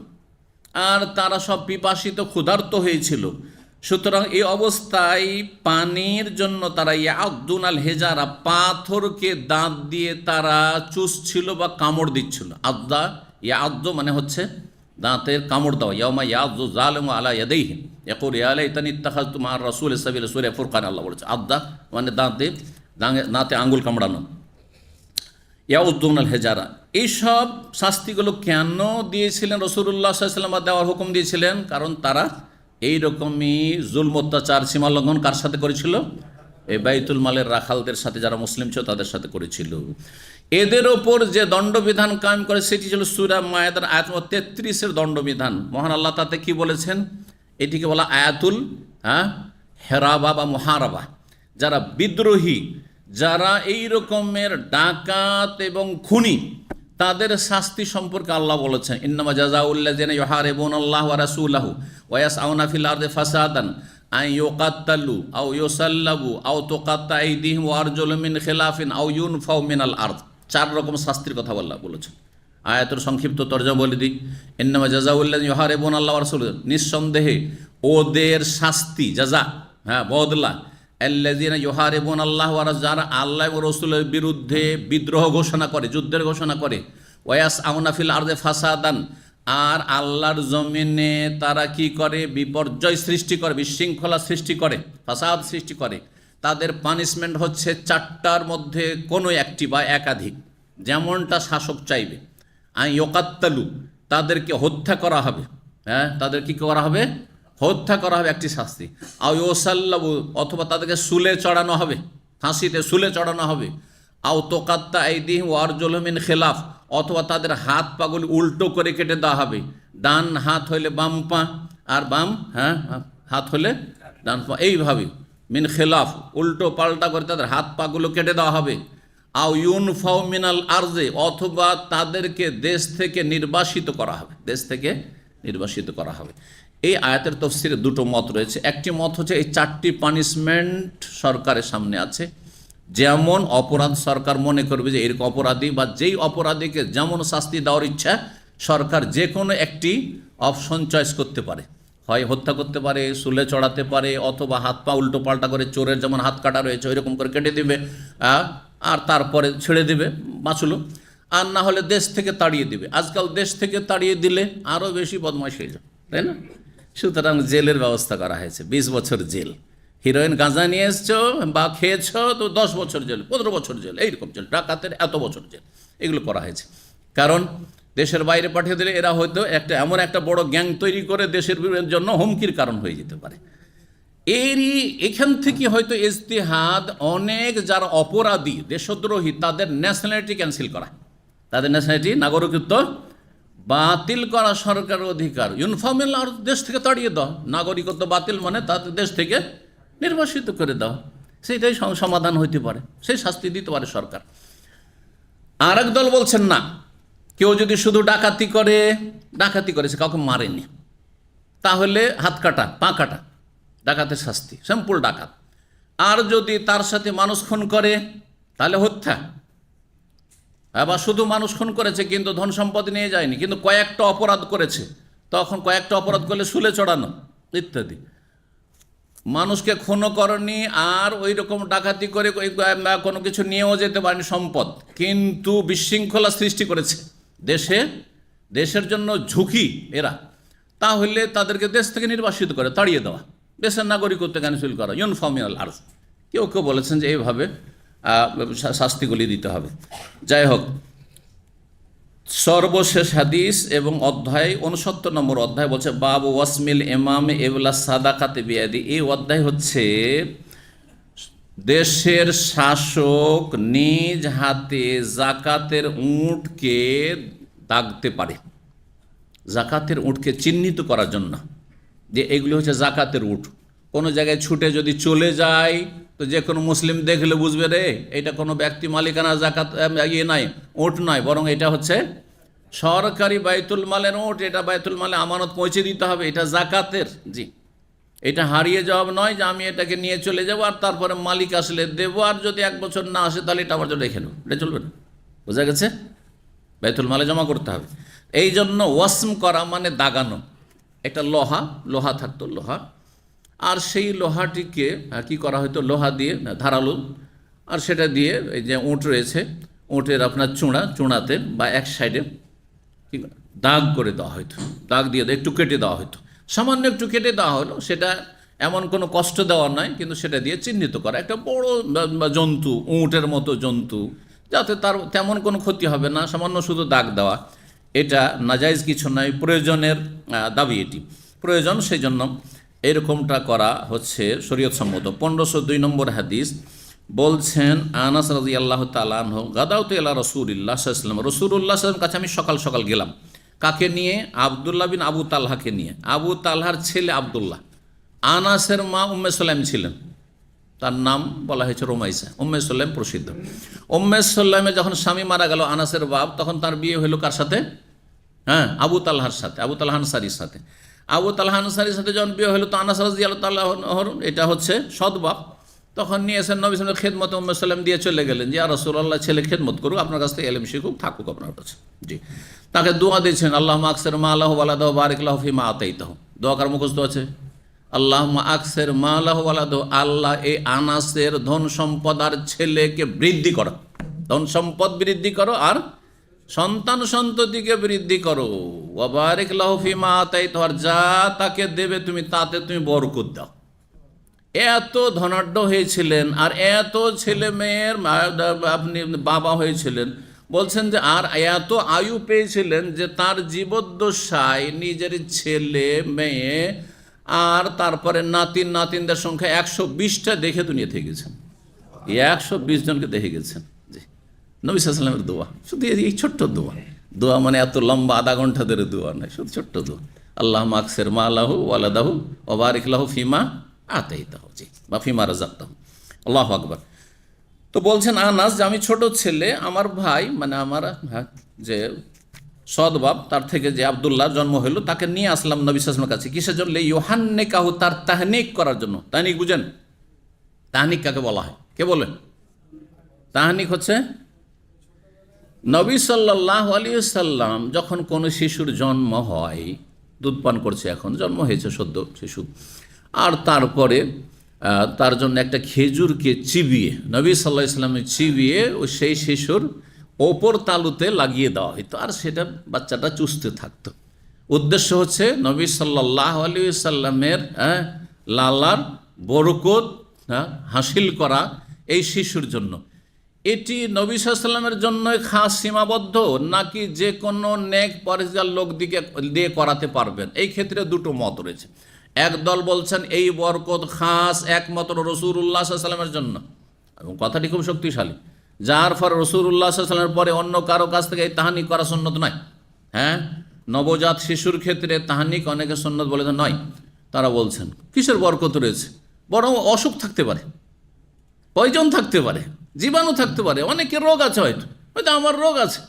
Speaker 1: আর তারা সব পিপাসিত ক্ষুধার্ত হয়েছিল। সুতরাং এই অবস্থায় পানির জন্য তারা ইয়াউদ্দুন আল হেজারা, পাথরকে দাঁত দিয়ে তারা চুষছিল বা কামড় দিচ্ছিল। ইয়াউদ্দু মানে হচ্ছে দাঁতের কামড় দেওয়া। ইয়াউমা ইয়াউদ্দু যালিমু আলা ইয়াদাইহি, ইয়াকুল ইয়া লাইতানি ইত্তাখাযতু মা'আর রাসূলি সাবিলা, সূরা ফুরকান আল্লাহ বলেছে। আদা মানে দাঁতে আঙ্গুল কামড়ানো। ইয়াউদ্দুনাল হেজারা, এইসব শাস্তিগুলো কেন দিয়েছিলেন রাসূলুল্লাহ সাল্লাল্লাহু আলাইহি ওয়াসাল্লাম, দেওয়ার হুকুম দিয়েছিলেন? কারণ তারা এইরকমই জুলম অত্যাচার সীমা লঙ্ঘন কার সাথে করেছিল? এই বাইতুল মালের রাখালদের সাথে, যারা মুসলিম ছিল তাদের সাথে করেছিল। এদের ওপর যে দণ্ডবিধান কায়েম করে সেটি ছিল সূরা মায়েদার আয়াত 33-এর দণ্ডবিধান। মহান আল্লাহ তাতে কি বলেছেন? এটিকে বলা আয়াতুল হেরাবা বা মুহারাবা। যারা বিদ্রোহী, যারা এই রকমের ডাকাত এবং খুনি, তাদের শাস্তি সম্পর্কে আল্লাহ বলেছেন, ইন্নামা জাযাউল্লাযিনা ইউহারিবুনাল্লাহ ওয়া রাসূলাহু ওয়া ইয়াসআউনা ফিল আরদি ফাসাদান আন ইউকাত্তালু আও ইউসাল্লাবু আও তুকাত্তা আইদিহিম ওয়া আরজুলুহুম মিন খিলাফিন আও ইউনফাউ মিনাল আরদ। 4 রকম শাস্তির কথা আল্লাহ বলেছেন। আয়াতের সংক্ষিপ্ত তরজমা বলে দিই, ইন্নামা জাযাউল্লাযিনা ইউহারিবুনাল্লাহ ওয়া রাসূলাহু, নিঃসন্দেহে ওদের শাস্তি, জাযা বদলা, আল্লাযিনা ইউহারিবুনাল্লাহ ওয়া রাসূলাহু, যারা আল্লাহ এবং রাসূলের বিরুদ্ধে বিদ্রোহ ঘোষণা করে, যুদ্ধের ঘোষণা করে, ওয়া ইয়াসআউনা ফিল আরদি ফাসাদান, আর আল্লাহর জমিনে তারা কি করে? বিপর্যয় সৃষ্টি করে, বিশৃঙ্খলা সৃষ্টি করে, ফাসাদ সৃষ্টি করে। তাদের পানিশমেন্ট হচ্ছে 4টার মধ্যে কোনো একটি বা একাধিক, যেমনটা শাসক চাইবে। আই ইউকাত্তালু, তাদেরকে হত্যা করা হবে। তাদের কি করা হবে? হত্যা করা হবে, একটি শাস্তি। আও ইউসাল্লাবু, অথবা তাদেরকে শুলে চড়ানো হবে, ফাঁসিতে শুলে চড়ানো হবে। আও তুকাত্তা আইদিহিম ওয়া আরজুলুহুম মিন খিলাফ, অথবা তাদের হাত পাগুলি উল্টো করে কেটে দেওয়া হবে। ডান হাত হইলে বাম পা, আর বাম হাত হলে ডান পা, এইভাবে মিন খিলাফ, উল্টো পাল্টা করে তাদের হাত পাগুলো কেটে দেওয়া হবে। আও ইউনফাউ মিনাল আরজে, অথবা তাদেরকে দেশ থেকে নির্বাসিত করা হবে, দেশ থেকে নির্বাসিত করা হবে। এই আয়াতের তাফসীরে 2টো মত রয়েছে। একটি মত হচ্ছে এই 4টি পানিশমেন্ট সরকারের সামনে আছে। যেমন অপরাধ সরকার মনে করবে যে এরকম অপরাধী, বা যেই অপরাধীকে যেমন শাস্তি দেওয়ার ইচ্ছা, সরকার যে কোনো একটি অপশন চয়েস করতে পারে। হয় হত্যা করতে পারে, শুলে চড়াতে পারে, অথবা হাত পা উল্টো পাল্টা করে, চোরের যেমন হাত কাটা রয়েছে ওইরকম করে কেটে দেবে, আর তারপরে ছেড়ে দেবে, বাঁচলো। আর না হলে দেশ থেকে তাড়িয়ে দিবে। আজকাল দেশ থেকে তাড়িয়ে দিলে আরও বেশি বদমাইশ হয়ে যায়, তাই না? সুতরাং জেলের ব্যবস্থা করা হয়েছে, 20 বছর জেল। হিরোইন গাঁজা নিয়ে এসছো বা খেয়েছ তো 10 বছর জেল, 15 বছর জেল, এইরকম জেল। ডাকাতের এত বছর জেল, এগুলো করা হয়েছে। কারণ দেশের বাইরে পাঠিয়ে দিলে এরা হয়তো এমন একটা বড় গ্যাং তৈরি করে দেশের জন্য হুমকির কারণ হয়ে যেতে পারে। এখান থেকে হয়তো ইজতিহাদ, অনেক যারা অপরাধী, দেশদ্রোহী, তাদের ন্যাশনালিটি ক্যান্সেল করা, তাদের ন্যাশনালিটি, নাগরিকত্ব বাতিল করা সরকারের অধিকার। ইউনফর্মেল আর দেশ থেকে তাড়িয়ে দাও, নাগরিকত্ব বাতিল মানে তাদের দেশ থেকে নির্বাসিত করে দাও, সেইটাই সমাধান হইতে পারে, সেই শাস্তি দিতে পারে সরকার। আর এক দল বলছেন না, কেউ যদি শুধু ডাকাতি করেছে, কাউকে মারেনি, তাহলে হাত কাটা, পা কাটা, ডাকাতের শাস্তি, সিম্পল ডাকাত। আর যদি তার সাথে মানুষ খুন করে তাহলে হত্যা। আবার শুধু মানুষ খুন করেছে কিন্তু ধন সম্পদ নিয়ে যায়নি, কিন্তু কয়েকটা অপরাধ করেছে, তখন কয়েকটা অপরাধ করলে শুলে চড়ানো ইত্যাদি। মানুষকে খুনও করনি, আর ওই রকম ডাকাতি করে কোনো কিছু নিয়েও যেতে পারেনি সম্পদ, কিন্তু বিশৃঙ্খলা সৃষ্টি করেছে দেশের জন্য ঝুঁকি এরা, তাহলে তাদেরকে দেশ থেকে নির্বাসিত করে, তাড়িয়ে দেওয়া, দেশের নাগরিকত্ব ক্যান্সেল করা, ইউনফর্মিয়াল আর্জ। কেউ কেউ বলেছেন যে এইভাবে শাস্তিগুলি দিতে হবে। যাই হোক, সর্বশেষ হাদিস এবং অধ্যায় 69 নম্বর অধ্যায় বলছে বাবু ওয়াসমিল ইমাম এবলা সাদাকাতে বিয়াদি। এই অধ্যায় হচ্ছে দেশের শাসক নিজ হাতে জাকাতের উটকে দাগতে পারে, জাকাতের উটকে চিহ্নিত করার জন্য, যে এগুলি হচ্ছে জাকাতের উট। কোনো জায়গায় ছুটে যদি চলে যায় তো যে কোনো মুসলিম দেখলে বুঝবে, রে এটা কোনো ব্যক্তি মালিকানা জাকাত নাই, উট নয়, বরং এটা হচ্ছে সরকারি বাইতুল মালের উট, এটা বাইতুল মালে আমানত পৌঁছে দিতে হবে, এটা জাকাতের। জি, এটা হারিয়ে যাওয়া নয় যে আমি এটাকে নিয়ে চলে যাব আর তারপরে মালিক আসলে দেবো, আর যদি 1 বছর না আসে তাহলে এটা আমার জন্য রেখে নেব, এটা চলবে না। বোঝা গেছে? বাইতুল মালে জমা করতে হবে। এই জন্য ওয়াসম করা মানে দাগানো। একটা লোহা থাকতো, লোহা, আর সেই লোহাটিকে কি করা হয়তো, লোহা দিয়ে ধারালো, আর সেটা দিয়ে এই যে উঁট রয়েছে, উঁটের আপনার চূড়াতে বা এক সাইডে দাগ করে দেওয়া হতো, দাগ দিয়ে একটু কেটে দেওয়া হতো, সামান্য একটু কেটে দেওয়া হলো, সেটা এমন কোনো কষ্ট দেওয়া নয়, কিন্তু সেটা দিয়ে চিহ্নিত করা একটা বড় জন্তু, উঁটের মতো জন্তু, যাতে তার তেমন কোনো ক্ষতি হবে না, সামান্য শুধু দাগ দেওয়া, এটা নাজাইজ কিছু নয়, প্রয়োজনের দাবি এটি, প্রয়োজন, সেই জন্য এরকমটা করা হচ্ছে শরীয়তসম্মত। 1502 নম্বর হাদিস বলছেন, আনাস রাদিয়াল্লাহু তাআলা আনহু, গাদাউতু ইলা রাসূলিল্লাহ সাল্লাল্লাহু আলাইহি ওয়াসাল্লাম, রাসূলুল্লাহ সাল্লাল্লাহু আলাইহি ওয়াসাল্লামের কাছে আমি সকাল সকাল গেলাম। কাকে নিয়ে? আব্দুল্লাহ বিন আবু তালহাকে নিয়ে। আবু তালহার ছেলে আব্দুল্লাহ, আনাসের মা উম্মে সুলাইম ছিলেন, তার নাম বলা হয়েছে রুমাইসা, উম্মে সুলাইম প্রসিদ্ধ। উম্মে সুলাইমের যখন স্বামী মারা গেল আনাসের বাপ, তখন তার বিয়ে হলো কার সাথে? হ্যাঁ, আবু তালহার সাথে, আবু তালহা আনসারীর সাথে। আবু তালহা আনসারীর সাথে যখন বিয়ে হলো, তো আনাস রাদিয়াল্লাহু তাআলা আনহু, এটা হচ্ছে সৎবাপ, তখন নিয়ে এসে নবী সাল্লাল্লাহু আলাইহি ওয়াসাল্লাম খেদমতে উম্মে সুলাইম দিয়ে চলে গেলেন, যে ইয়া রাসূলুল্লাহ, ছেলে খেদমত করুক, আপনার কাছ থেকে ইলম শিখুক, থাকুক আপনার কাছে। জি, তাকে দোয়া দিয়েছেন, আল্লাহুম্মা আকসির মালাহু ওয়ালাদাহু বারিক লাহু ফিমা আতাইতাহু। দোয়া কার মুখস্থ আছে? আল্লাহুম্মা আকসির মালাহু ওয়ালাদাহু, আল্লাহ এই আনাসের ধন সম্পদ আর ছেলেকে বৃদ্ধি করো, ধন সম্পদ বৃদ্ধি করো আর সন্তান সন্ততিকে বৃদ্ধি করো। ওয়া বারিক লাহু ফিমা আতাইতাহু, আর যা তাকে দেবে তুমি তাতে তুমি বরকত দাও। এত ধনাঢ্য হয়েছিলেন আর এত ছেলে মেয়ের আপনি বাবা হয়েছিলেন, বলছেন যে আর এত আয়ু পেয়েছিলেন যে তার জীবদ্দশায় নিজের ছেলে মেয়ে আর তারপরে নাতিন নাতিনদের সংখ্যা 120টা দেখে দুনিয়া থেকে গেছেন। 120 জনকে দেখে গেছেন। জি, নবী সাল্লাল্লাহু আলাইহি ওয়াসাল্লামের দোয়া, শুধু এই ছোট্ট দোয়া, দোয়া মানে এত লম্বা আধা ঘন্টা ধরে দোয়া নয়, শুধু ছোট্ট দোয়া, আল্লাহুম্মা আকসির মালাহু ওয়ালাদাহু ওয়া বারিক লাহু ফিমা আতাইতাহু, জি, বা ফিমা রাযাকতাহু। আল্লাহু আকবার। তো বলছেন আনাস যে আমি ছোট ছেলে, আমার ভাই মানে আমার যে সদবাব, তার থেকে যে আব্দুল্লাহর জন্ম হলো, তাকে নিয়ে আসলাম নবী সাল্লাল্লাহু আলাইহি ওয়াসাল্লামের কাছে। কিসের জন্য? ইউহান্নিকাহু, তার তাহনিক করার জন্য। তাহনিক বুঝেন? তাহনিক কাকে বলা হয়? কে বলেন? তাহনিক হচ্ছে নবী সাল্লাল্লাহু আলাইহি ওয়াসাল্লাম যখন কোনো শিশুর জন্ম হয়, দুধ পান করছে, এখন জন্ম হয়েছে সদ্য শিশু, আর তারপরে তার জন্য একটা খেজুরকে চিবিয়ে, নবী সাল্লাল্লাহু আলাইহি ওয়াসাল্লাম চিবিয়ে ও সেই শিশুর ওপর তালুতে লাগিয়ে দেওয়া হতো, আর সেটা বাচ্চাটা চুষতে থাকতো। উদ্দেশ্য হচ্ছে নবী সাল্লাল্লাহু আলাইহি ওয়াসাল্লামের লালার বরকত হাসিল করা এই শিশুর জন্য। এটি নবী সাল্লাল্লাহু আলাইহি ওয়াসাল্লামের জন্যই খাস সীমাবদ্ধ, নাকি যে কোনো নেক পরেজগার লোক দিয়ে করাতে পারবেন? এই ক্ষেত্রে দুটো মত রয়েছে। একদল বলছেন এই বরকত খাস একমাত্র রাসূলুল্লাহ সাল্লাল্লাহু আলাইহি ওয়াসাল্লামের জন্য, এবং কথাটি খুব শক্তিশালী, যার ফলে রাসূলুল্লাহ সাল্লাল্লাহু আলাইহি ওয়াসাল্লামের পরে অন্য কারো কাছ থেকে এই তাহানিক করা সুন্নত নয়। হ্যাঁ, নবজাত শিশুর ক্ষেত্রে তাহানিক অনেকে সুন্নত বলে নয়। তারা বলছেন কিসের বরকত রয়েছে? বরং অসুখ থাকতে পারে, পয়জন থাকতে পারে, জীবাণু থাকতে পারে, অনেকের রোগ আছে, হয়তো হয়তো আমার রোগ আছে,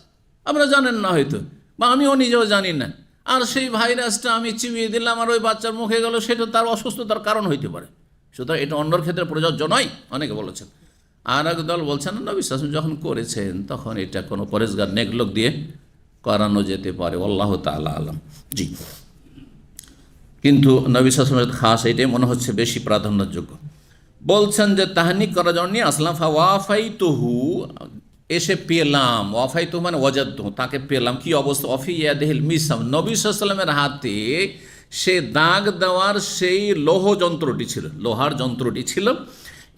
Speaker 1: আপনারা জানেন না হয়তো, বা আমিও নিজেও জানি না, আর সেই ভাইরাসটা আমি চিবিয়ে দিলাম আর ওই বাচ্চার মুখে গেল, সেটা তার অসুস্থতার কারণ হইতে পারে। সুতরাং এটা অন্যর ক্ষেত্রে প্রযোজ্য নয়, অনেকে বলেছেন। আর এক দল বলছেন নবী সাল্লাল্লাহু আলাইহি ওয়াসাল্লাম যখন করেছেন তখন এটা কোনো পরেজগার নেক লোক দিয়ে করানো যেতে পারে, আল্লাহু তাআলা আলাম। জি, কিন্তু নবী সাল্লাল্লাহু আলাইহি ওয়াসাল্লামের খাস এটাই মনে হচ্ছে বেশি প্রাধান্যযোগ্য। বলছেন যে তাহনিক করার জন্য আসলাম, ওয়াফাইতুহু, এসে পেলাম, ওয়াফাইতুহু মানে ওয়াজাদতুহু, তাকে পেলাম, কি অবস্থা? অফি ইয়াদিহিল মিসাম, নবী সাল্লাল্লাহু আলাইহি ওয়াসাল্লামের হাতে সে দাগ দেওয়ার সেই লৌহ যন্ত্রটি ছিল, লোহার যন্ত্রটি ছিল।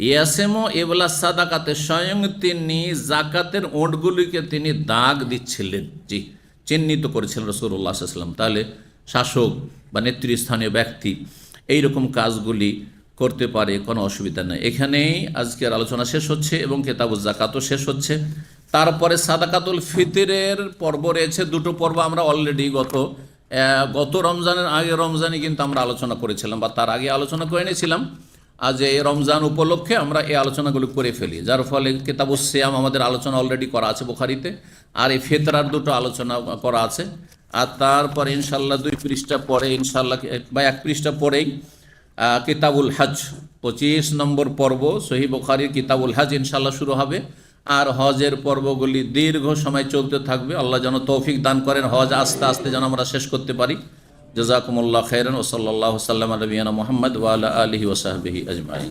Speaker 1: ইয়াসেমো এবলা সাদাকাতে, স্বয়ং তিনি জাকাতের ওঁটগুলিকে তিনি দাগ দিচ্ছিলেন। জি, চিহ্নিত করেছিলেন রাসূলুল্লাহ সাল্লাল্লাহু আলাইহি ওয়াসাল্লাম। তাহলে শাসক বা নেতৃস্থানীয় ব্যক্তি এইরকম কাজগুলি করতে পারে, কোনো অসুবিধা নেই। এখানেই আজকের আলোচনা শেষ হচ্ছে এবং কিতাবুজ যাকাতও শেষ হচ্ছে। তারপরে সাদাকাতুল ফিতরের পর্ব রয়েছে, দুটো পর্ব আমরা অলরেডি গত রমজানের আগে রমজানে কিন্তু আমরা আলোচনা করেছিলাম, বা তার আগে আলোচনা করে নিয়েছিলাম। আজ এই রমজান উপলক্ষে আমরা এই আলোচনাগুলো করে ফেলি, যার ফলে কিতাবুস সিয়াম আমাদের আলোচনা অলরেডি করা আছে বুখারীতে, আর এই ফিতরার দুটো আলোচনা করা আছে। আর তারপরে ইনশাল্লাহ 2 পৃষ্ঠা পরে, ইনশাল্লাহ বা 1 পৃষ্ঠা পরেই কিতাবুল হজ 25 নম্বর পর্ব সহিহ বুখারীর কিতাবুল হজ ইনশাল্লাহ শুরু হবে। আর হজের পর্বগুলি দীর্ঘ সময় চলতে থাকবে। আল্লাহ যেন তৌফিক দান করেন, হজ আস্তে আস্তে যেন আমরা শেষ করতে পারি। জাযাকুমুল্লাহ খাইরান ওয়া সাল্লাল্লাহু সাল্লাম আলা নবিয়িনা মুহাম্মদ ওয়া আলা আলিহি ওয়া সাহবিহি আজমাইন।